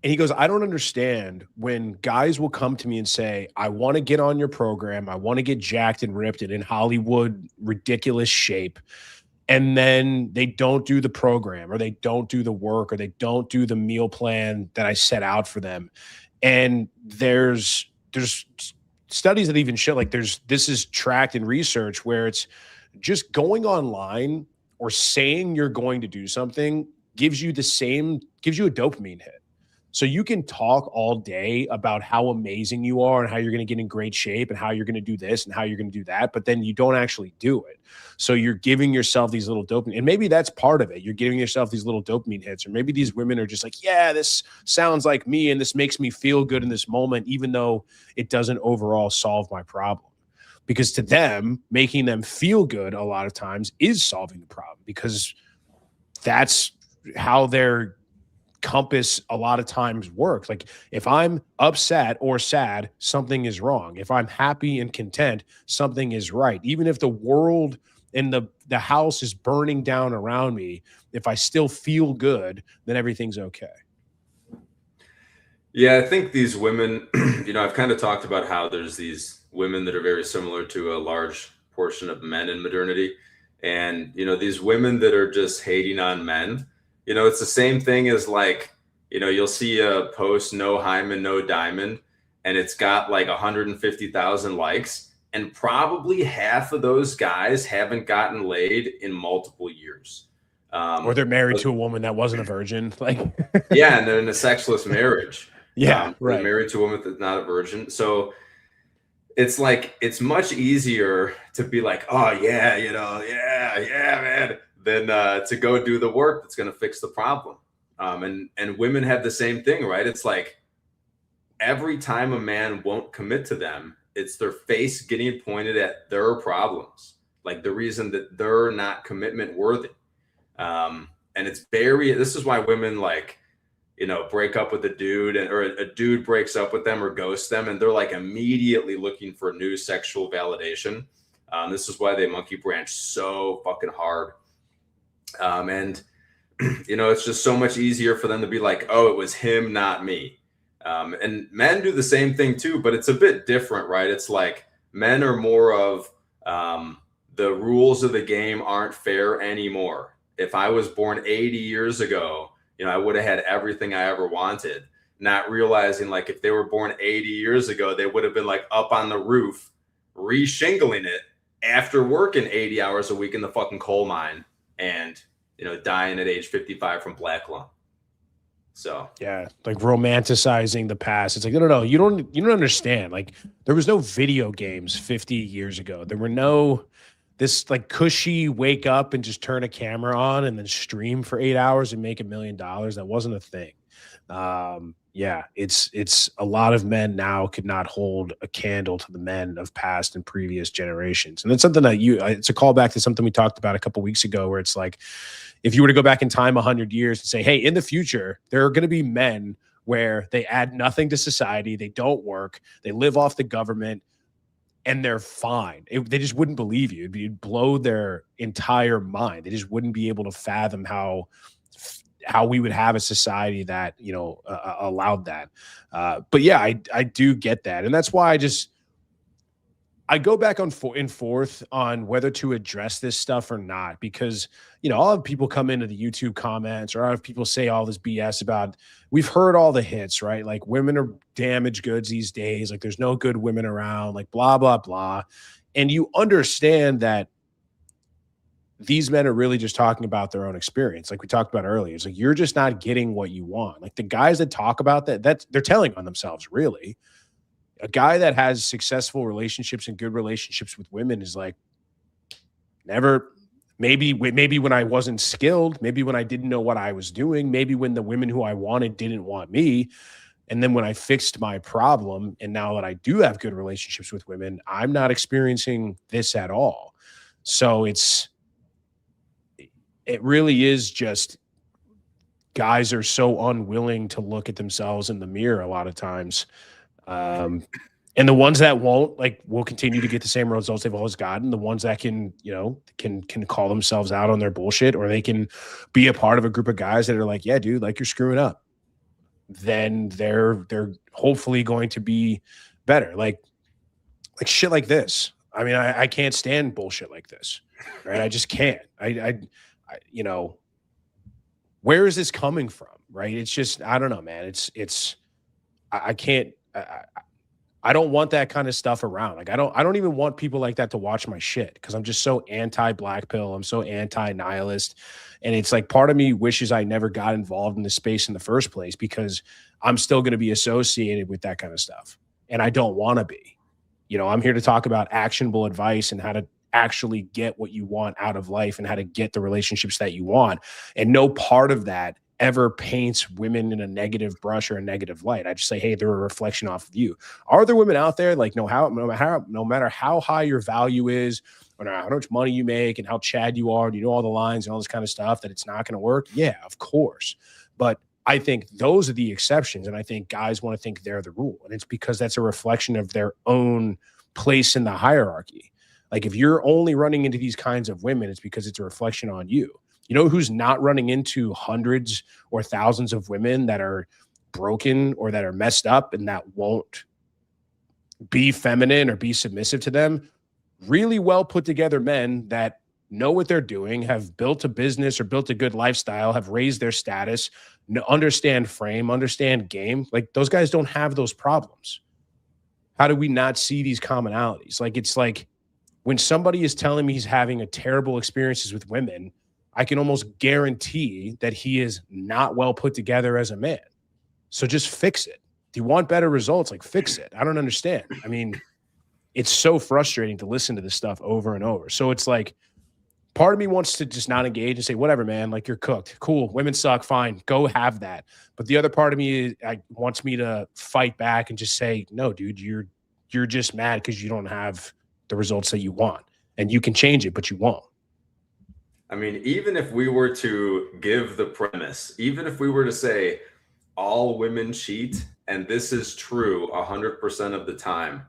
And he goes, I don't understand when guys will come to me and say, I want to get on your program. I want to get jacked and ripped and in Hollywood, ridiculous shape. And then they don't do the program, or they don't do the work, or they don't do the meal plan that I set out for them. And there's studies that even show, like, this is tracked in research where it's just going online or saying you're going to do something gives you a dopamine hit. So you can talk all day about how amazing you are and how you're going to get in great shape and how you're going to do this and how you're going to do that, but then you don't actually do it. So you're giving yourself these little dopamine, and maybe that's part of it. You're giving yourself these little dopamine hits, or maybe these women are just like, yeah, this sounds like me and this makes me feel good in this moment, even though it doesn't overall solve my problem. Because to them, making them feel good a lot of times is solving the problem, because that's how their compass a lot of times works. Like, if I'm upset or sad, something is wrong. If I'm happy and content, something is right. Even if the world and the house is burning down around me, if I still feel good, then everything's okay. Yeah, I think these women, I've kind of talked about how there's these women that are very similar to a large portion of men in modernity. And, these women that are just hating on men, it's the same thing as, like, you'll see a post, no hymen, no diamond, and it's got like 150,000 likes. And probably half of those guys haven't gotten laid in multiple years. Or they're married to a woman that wasn't a virgin. Like, yeah, and they're in a sexless marriage. Yeah, right. They're married to a woman that's not a virgin. So it's like, it's much easier to be like, oh yeah, yeah, man, than to go do the work that's going to fix the problem. And women have the same thing, right? It's like, every time a man won't commit to them, it's their face getting pointed at their problems, like the reason that they're not commitment worthy. And this is why women, like, break up with a dude, or a dude breaks up with them or ghosts them, and they're like immediately looking for new sexual validation. This is why they monkey branch so fucking hard. And it's just so much easier for them to be like, oh, it was him, not me. And men do the same thing too, but it's a bit different, right? It's like, men are more of, the rules of the game aren't fair anymore. If I was born 80 years ago, I would have had everything I ever wanted, not realizing, like, if they were born 80 years ago, they would have been like up on the roof, re-shingling it after working 80 hours a week in the fucking coal mine and, dying at age 55 from black lung. So yeah, like romanticizing the past. It's like, no, you don't understand. Like, there was no video games 50 years ago. There were no this like cushy wake up and just turn a camera on and then stream for 8 hours and make $1 million. That wasn't a thing. Yeah, it's a lot of men now could not hold a candle to the men of past and previous generations. And it's something that it's a callback to something we talked about a couple weeks ago, where it's like, if you were to go back in time 100 years and say, hey, in the future, there are going to be men where they add nothing to society, they don't work, they live off the government, and they're fine. They just wouldn't believe you. It'd blow their entire mind. They just wouldn't be able to fathom how we would have a society that, allowed that. But yeah, I do get that. And that's why I go back and forth on whether to address this stuff or not, because, I'll have people come into the YouTube comments, or I'll have people say all this BS about, we've heard all the hits, right? Like, women are damaged goods these days. Like, there's no good women around, like, blah, blah, blah. And you understand that these men are really just talking about their own experience. Like we talked about earlier, it's like, you're just not getting what you want. Like the guys that talk about that, they're telling on themselves, really. A guy that has successful relationships and good relationships with women is like, never, maybe when I wasn't skilled, maybe when I didn't know what I was doing, maybe when the women who I wanted didn't want me. And then when I fixed my problem, and now that I do have good relationships with women, I'm not experiencing this at all. So it really is just, guys are so unwilling to look at themselves in the mirror a lot of times. And the ones that won't, like, will continue to get the same results they've always gotten. The ones that can, can call themselves out on their bullshit, or they can be a part of a group of guys that are like, yeah, dude, like, you're screwing up. Then they're hopefully going to be better. Like shit like this. I mean, I can't stand bullshit like this, right? I just can't. I where is this coming from, right? It's just, I don't know, man. I can't. I don't want that kind of stuff around. Like, I don't even want people like that to watch my shit, because I'm just so anti-black pill. I'm so anti-nihilist. And it's like, part of me wishes I never got involved in this space in the first place, because I'm still going to be associated with that kind of stuff. And I don't want to be. I'm here to talk about actionable advice and how to actually get what you want out of life and how to get the relationships that you want. And no part of that ever paints women in a negative brush or a negative light. I just say, hey, they're a reflection off of you. Are there women out there, like, no matter how high your value is, or how much money you make and how Chad you are, and you know all the lines and all this kind of stuff, that it's not going to work? Yeah, of course. But I think those are the exceptions, and I think guys want to think they're the rule, and it's because that's a reflection of their own place in the hierarchy. Like, if you're only running into these kinds of women, it's because it's a reflection on you. You know who's not running into hundreds or thousands of women that are broken or that are messed up and that won't be feminine or be submissive to them? Really well put together men that know what they're doing, have built a business or built a good lifestyle, have raised their status, understand frame, understand game. Like, those guys don't have those problems. How do we not see these commonalities? Like, it's like, when somebody is telling me he's having a terrible experiences with women, I can almost guarantee that he is not well put together as a man. So just fix it. Do you want better results? Like, fix it. I don't understand. I mean, it's so frustrating to listen to this stuff over and over. So it's like, part of me wants to just not engage and say, whatever, man, like, you're cooked. Cool. Women suck. Fine. Go have that. But the other part of me wants me to fight back and just say, no, dude, you're just mad because you don't have the results that you want, and you can change it, but you won't. I mean, even if we were to give the premise, even if we were to say all women cheat, and this is true 100% of the time,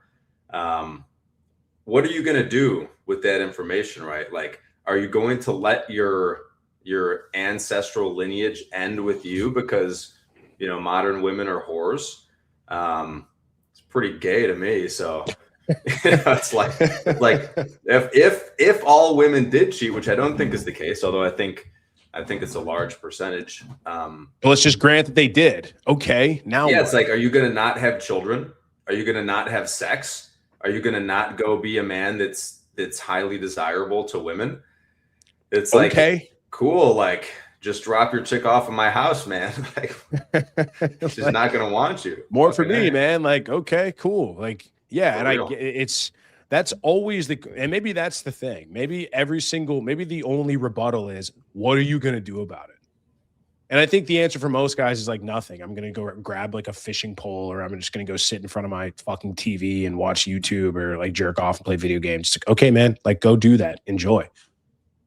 what are you going to do with that information, right? Like, are you going to let your ancestral lineage end with you because, modern women are whores? It's pretty gay to me. So, it's like if all women did cheat, which I don't think is the case, although I think it's a large percentage. But let's just grant that they did. Okay, now yeah, what? It's like, are you going to not have children? Are you going to not have sex? Are you going to not go be a man that's highly desirable to women? It's like, okay, cool. Like, just drop your chick off of my house, man. Like, she's not going to want you. More for me, man. Like, okay, cool. Like, yeah, and that's always and maybe that's the thing. Maybe the only rebuttal is, what are you going to do about it? And I think the answer for most guys is like, nothing. I'm going to go grab like a fishing pole, or I'm just going to go sit in front of my fucking TV and watch YouTube, or like jerk off and play video games. It's like, okay, man, like, go do that. Enjoy.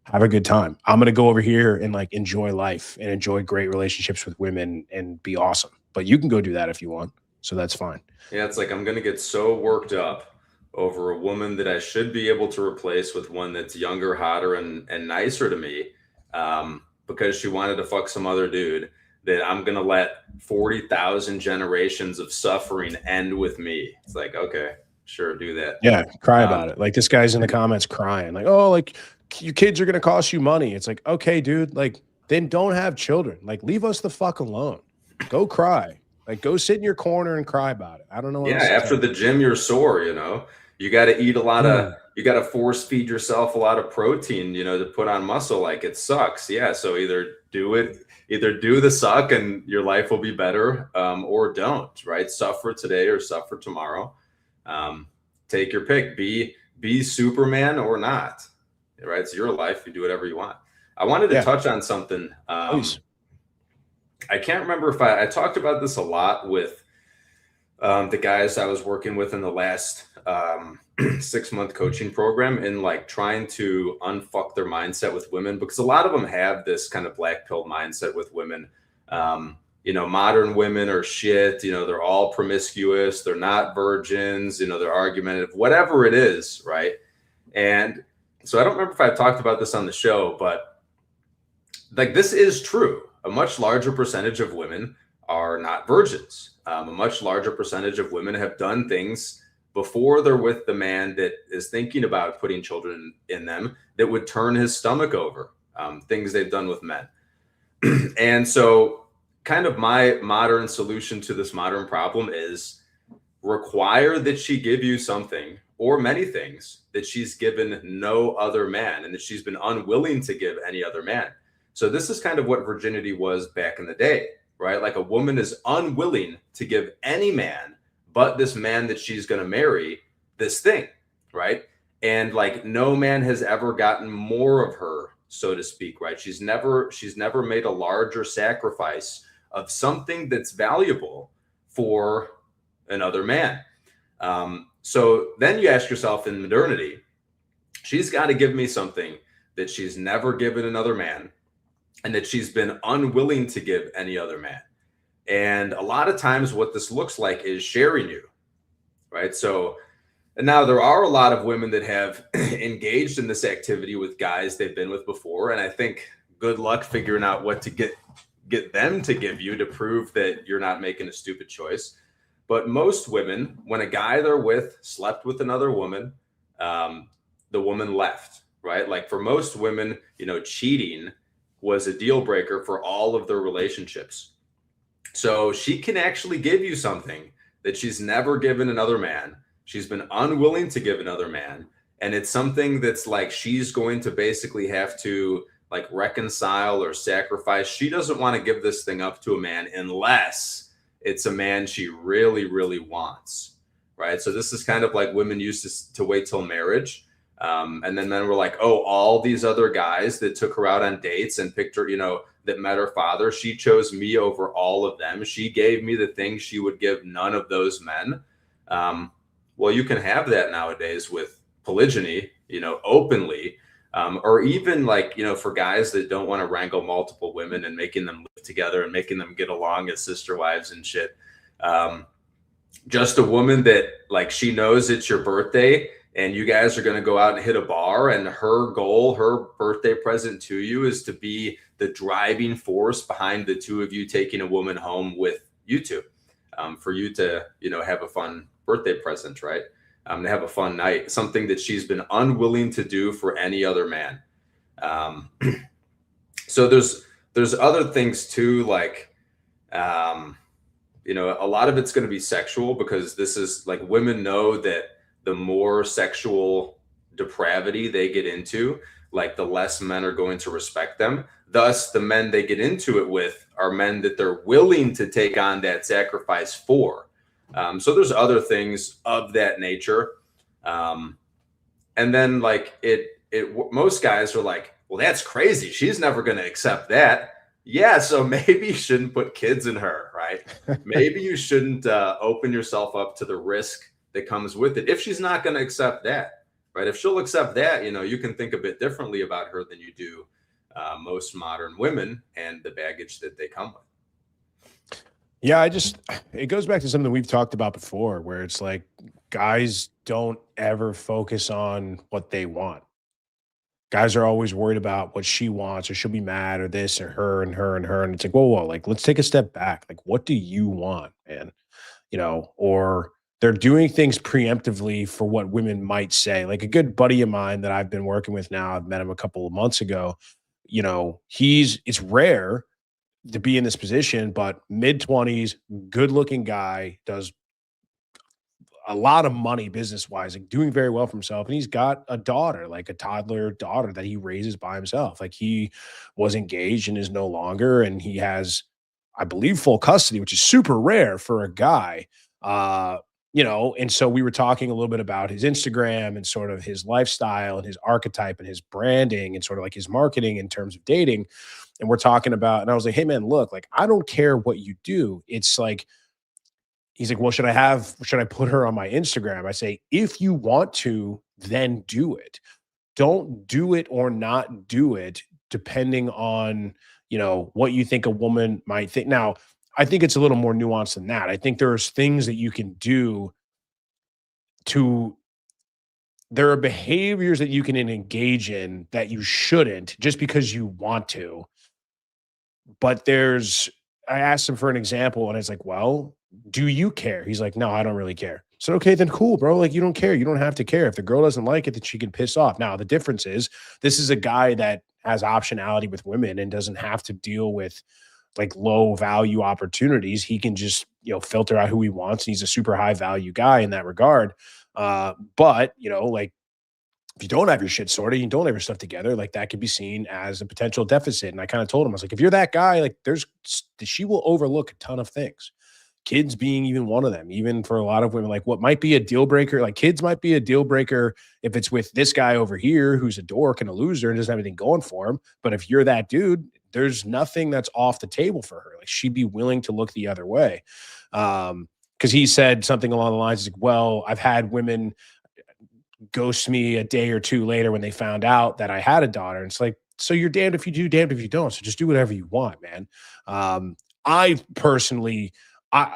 Have a good time. I'm going to go over here and like enjoy life and enjoy great relationships with women and be awesome. But you can go do that if you want. So that's fine. Yeah, it's like, I'm going to get so worked up over a woman that I should be able to replace with one that's younger, hotter, and nicer to me, because she wanted to fuck some other dude, that I'm going to let 40,000 generations of suffering end with me. It's like, okay, sure, do that. Yeah, cry about it. Like, this guy's in the comments crying, like, oh, like, your kids are going to cost you money. It's like, okay, dude, like, then don't have children. Like, leave us the fuck alone. Go cry. Like, go sit in your corner and cry about it. I don't know. Yeah, after the gym, you're sore, you got to eat a lot of you got to force feed yourself a lot of protein, to put on muscle. Like, it sucks. Yeah. So either do the suck and your life will be better, or don't, right? Suffer today or suffer tomorrow. Take your pick. Be Superman or not, right? It's your life. You do whatever you want. I wanted to touch on something. Please. I can't remember if I talked about this a lot with the guys I was working with in the last 6-month coaching program, and like trying to unfuck their mindset with women, because a lot of them have this kind of black pill mindset with women. Modern women are shit. They're all promiscuous. They're not virgins. They're argumentative, whatever it is, right? And so I don't remember if I talked about this on the show, but like, this is true. A much larger percentage of women are not virgins. A much larger percentage of women have done things before they're with the man that is thinking about putting children in them that would turn his stomach over, things they've done with men. And so kind of my modern solution to this modern problem is require that she give you something or many things that she's given no other man, and that she's been unwilling to give any other man. So this is kind of what virginity was back in the day, right? Like, a woman is unwilling to give any man but this man that she's going to marry this thing, right? And like, no man has ever gotten more of her, so to speak, right? She's never made a larger sacrifice of something that's valuable for another man. So then you ask yourself, in modernity, she's got to give me something that she's never given another man, and that she's been unwilling to give any other man. And a lot of times what this looks like is sharing you, right? So, and now there are a lot of women that have engaged in this activity with guys they've been with before. And I think good luck figuring out what to get them to give you to prove that you're not making a stupid choice. But most women, when a guy they're with slept with another woman, the woman left, right? Like, for most women, cheating was a deal breaker for all of their relationships. So she can actually give you something that she's never given another man. She's been unwilling to give another man. And it's something that's like, she's going to basically have to like reconcile or sacrifice. She doesn't want to give this thing up to a man unless it's a man she really, really wants, right? So this is kind of like women used to wait till marriage. And then men were like, oh, all these other guys that took her out on dates and picked her, that met her father, she chose me over all of them. She gave me the things she would give none of those men. Well, you can have that nowadays with polygyny, openly, or even like, for guys that don't want to wrangle multiple women and making them live together and making them get along as sister wives and shit. Just a woman that like, she knows it's your birthday and you guys are going to go out and hit a bar, and her goal, her birthday present to you, is to be the driving force behind the two of you taking a woman home with you two, for you to, have a fun birthday present, right? To have a fun night, something that she's been unwilling to do for any other man. So there's other things too, like, a lot of it's going to be sexual, because this is like, women know that the more sexual depravity they get into, like, the less men are going to respect them. Thus, the men they get into it with are men that they're willing to take on that sacrifice for. So there's other things of that nature. And then like most guys are like, well, that's crazy. She's never going to accept that. Yeah. So maybe you shouldn't put kids in her, right? Maybe you shouldn't open yourself up to the risk that comes with it, if she's not going to accept that, right? If she'll accept that, you can think a bit differently about her than you do most modern women and the baggage that they come with. Yeah, it goes back to something we've talked about before, where it's like, guys don't ever focus on what they want. Guys are always worried about what she wants, or she'll be mad, or this, or her, and her, and her. And it's like, whoa, like, let's take a step back. Like, what do you want, man? Or they're doing things preemptively for what women might say. Like, a good buddy of mine that I've been working with now, I've met him a couple of months ago. It's rare to be in this position, but mid-20s, good-looking guy, does a lot of money business wise, like doing very well for himself. And he's got a daughter, like a toddler daughter that he raises by himself. Like he was engaged and is no longer, and he has, I believe, full custody, which is super rare for a guy. Uh, and so we were talking a little bit about his Instagram and sort of his lifestyle and his archetype and his branding and sort of like his marketing in terms of dating. And we're talking about, and I was like, hey man, look, like I don't care what you do. It's like, he's like, well, should I put her on my Instagram? I say, if you want to, then do it. Don't do it or not do it, depending on, what you think a woman might think. Now, I think it's a little more nuanced than that. I think there's things that you can do to, there are behaviors that you can engage in that you shouldn't just because you want to. But I asked him for an example and it's like, well, do you care? He's like, no, I don't really care. So, okay, then cool, bro. Like, you don't care. You don't have to care. If the girl doesn't like it, then she can piss off. Now, the difference is this is a guy that has optionality with women and doesn't have to deal with like low value opportunities. He can just, filter out who he wants. And he's a super high value guy in that regard. But, like, if you don't have your shit sorted, you don't have your stuff together, like that could be seen as a potential deficit. And I kind of told him, I was like, if you're that guy, like she will overlook a ton of things. Kids being even one of them, even for a lot of women, like what might be a deal breaker, like kids might be a deal breaker if it's with this guy over here who's a dork and a loser and doesn't have anything going for him. But if you're that dude, there's nothing that's off the table for her. Like she'd be willing to look the other way. Because he said something along the lines like, well, I've had women ghost me a day or two later when they found out that I had a daughter. And it's like, so you're damned if you do, damned if you don't. So just do whatever you want, man. I personally, I'm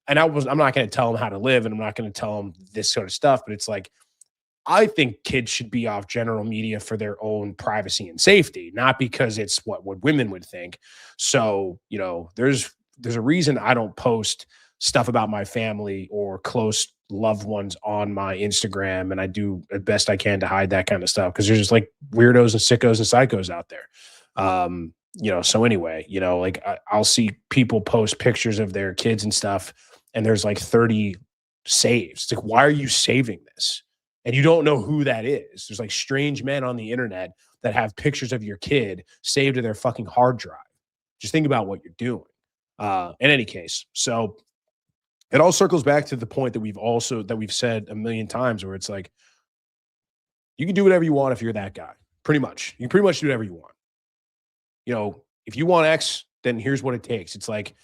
not going to tell them how to live and I'm not going to tell them this sort of stuff, but it's like, I think kids should be off general media for their own privacy and safety, not because it's what women would think. So, there's a reason I don't post stuff about my family or close loved ones on my Instagram. And I do the best I can to hide that kind of stuff because there's just like weirdos and sickos and psychos out there. So anyway, like I'll see people post pictures of their kids and stuff, and there's like 30 saves. It's like, why are you saving this? And you don't know who that is. There's like strange men on the internet that have pictures of your kid saved to their fucking hard drive. Just think about what you're doing. In any case, so it all circles back to the point that we've said a million times, where it's like, you can do whatever you want if you're that guy. Pretty much. You can pretty much do whatever you want. If you want X, then here's what it takes. It's like,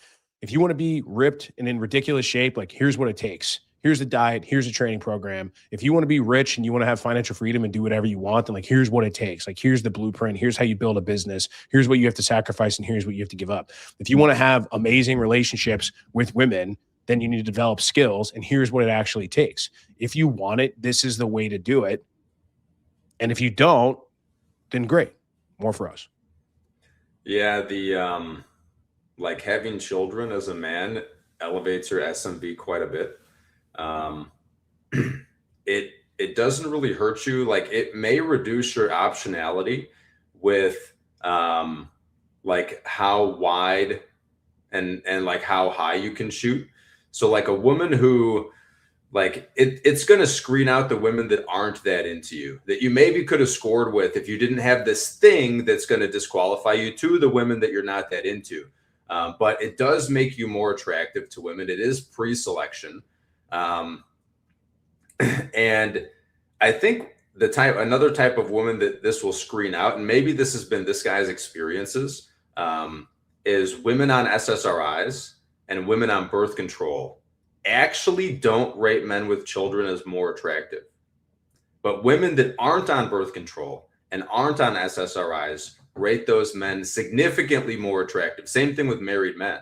if you want to be ripped and in ridiculous shape, like here's what it takes. Here's the diet. Here's a training program. If you want to be rich and you want to have financial freedom and do whatever you want, then like, here's what it takes. Like, here's the blueprint. Here's how you build a business. Here's what you have to sacrifice. And here's what you have to give up. If you want to have amazing relationships with women, then you need to develop skills. And here's what it actually takes. If you want it, this is the way to do it. And if you don't, then great. More for us. Yeah, the like having children as a man elevates your SMB quite a bit. It doesn't really hurt you. Like it may reduce your optionality with like how wide and like how high you can shoot. So like a woman who like it's going to screen out the women that aren't that into you, that you maybe could have scored with if you didn't have this thing that's going to disqualify you, to the women that you're not that into. But it does make you more attractive to women. It is pre-selection. And I think another type of woman that this will screen out, and maybe this has been this guy's experiences, is women on SSRIs and women on birth control actually don't rate men with children as more attractive. But women that aren't on birth control and aren't on SSRIs rate those men significantly more attractive. Same thing with married men.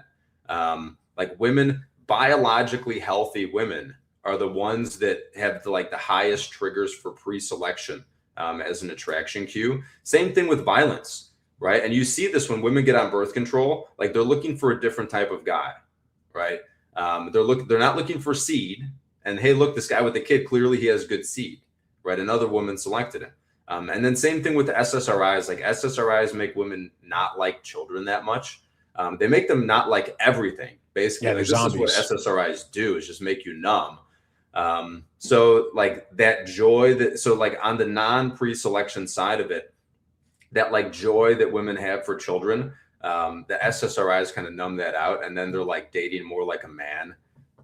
Like women, biologically healthy women are the ones that have the highest triggers for pre-selection as an attraction cue. Same thing with violence, right? And you see this when women get on birth control, like they're looking for a different type of guy, right? They're not looking for seed. And hey, look, this guy with the kid, clearly he has good seed, right? Another woman selected him. And then same thing with the SSRIs. Like SSRIs make women not like children that much. They make them not like everything. Basically, Yeah, this is what SSRIs do, is just make you numb. So like that joy so like on the non-pre-selection side of it, that like joy that women have for children, the SSRIs kind of numb that out, and then they're like dating more like a man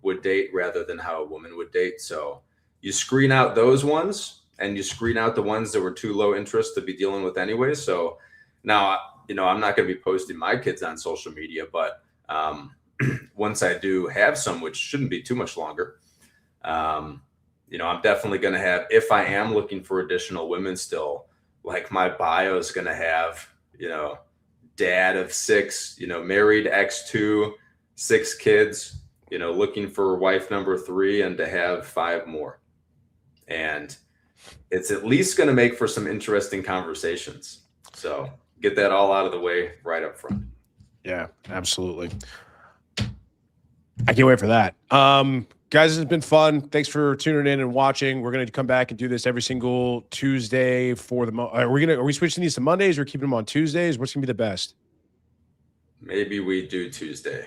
would date rather than how a woman would date. So you screen out those ones, and you screen out the ones that were too low interest to be dealing with anyway. So now, I'm not going to be posting my kids on social media, but once I do have some, which shouldn't be too much longer, I'm definitely going to have, if I am looking for additional women still, like my bio is going to have, dad of 6, married X2, 6 kids, looking for wife number 3 and to have 5 more. And it's at least going to make for some interesting conversations. So get that all out of the way right up front. Yeah, absolutely. I can't wait for that. Guys, this has been fun. Thanks for tuning in and watching. We're going to come back and do this every single Tuesday for the are we switching these to Mondays or keeping them on Tuesdays? What's going to be the best? Maybe we do Tuesday.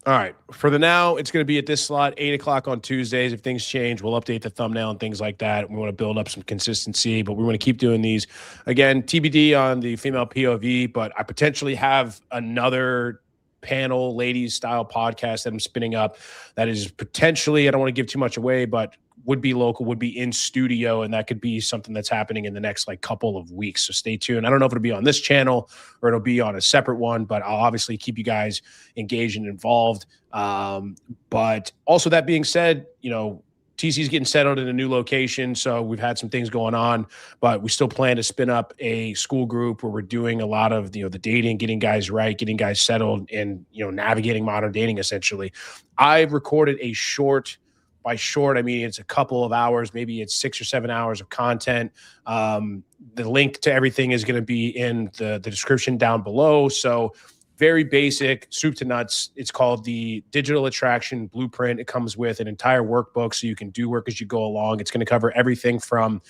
All right. For the now, it's going to be at this slot, 8 o'clock on Tuesdays. If things change, we'll update the thumbnail and things like that. We want to build up some consistency, but we want to keep doing these. Again, TBD on the female POV, but I potentially have another panel ladies style podcast that I'm spinning up that is potentially, I don't want to give too much away, but would be local, would be in studio, and that could be something that's happening in the next couple of weeks. So stay tuned. I don't know if it'll be on this channel or it'll be on a separate one, but I'll obviously keep you guys engaged and involved. But also, that being said, TC's getting settled in a new location, so we've had some things going on, but we still plan to spin up a school group where we're doing a lot of the dating, getting guys right, getting guys settled, and navigating modern dating. Essentially, I've recorded a short. By short, I mean it's a couple of hours, maybe it's 6 or 7 hours of content. The link to everything is going to be in the description down below. So very basic, soup to nuts. It's called the Digital Attraction Blueprint. It comes with an entire workbook so you can do work as you go along. It's going to cover everything from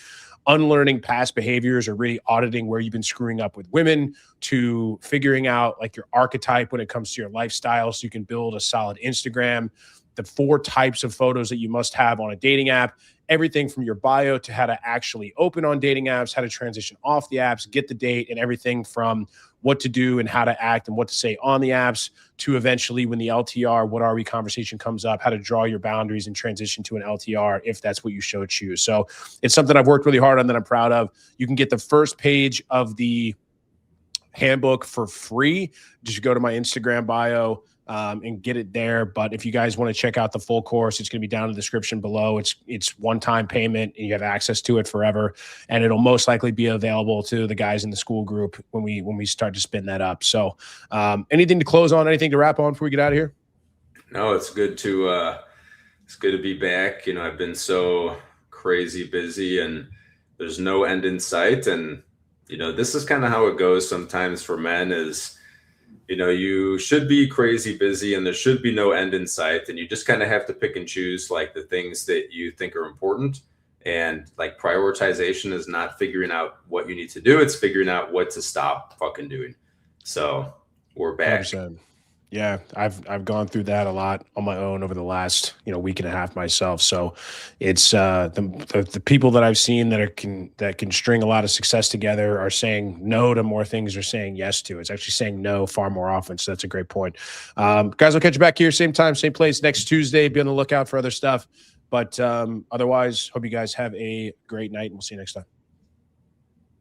unlearning past behaviors or really auditing where you've been screwing up with women to figuring out your archetype when it comes to your lifestyle so you can build a solid Instagram, the 4 types of photos that you must have on a dating app, everything from your bio to how to actually open on dating apps, how to transition off the apps, get the date, and everything from what to do and how to act and what to say on the apps to eventually when the LTR, what are we conversation comes up, how to draw your boundaries and transition to an LTR if that's what you choose. So it's something I've worked really hard on that I'm proud of. You can get the first page of the handbook for free. Just go to my Instagram bio and get it there. But if you guys want to check out the full course, it's going to be down in the description below. It's one-time payment and you have access to it forever. And it'll most likely be available to the guys in the school group when we start to spin that up. So anything to close on, anything to wrap on before we get out of here? No, it's good to be back. I've been so crazy busy and there's no end in sight. And, this is kind of how it goes sometimes for men is, you should be crazy busy and there should be no end in sight. And you just kind of have to pick and choose the things that you think are important. And prioritization is not figuring out what you need to do. It's figuring out what to stop fucking doing. So we're back. 100%. Yeah, I've gone through that a lot on my own over the last week and a half myself. So it's the people that I've seen that can string a lot of success together are saying no to more things they're saying yes to. It's actually saying no far more often. So that's a great point. Guys, I'll catch you back here same time, same place next Tuesday. Be on the lookout for other stuff. But otherwise, hope you guys have a great night and we'll see you next time.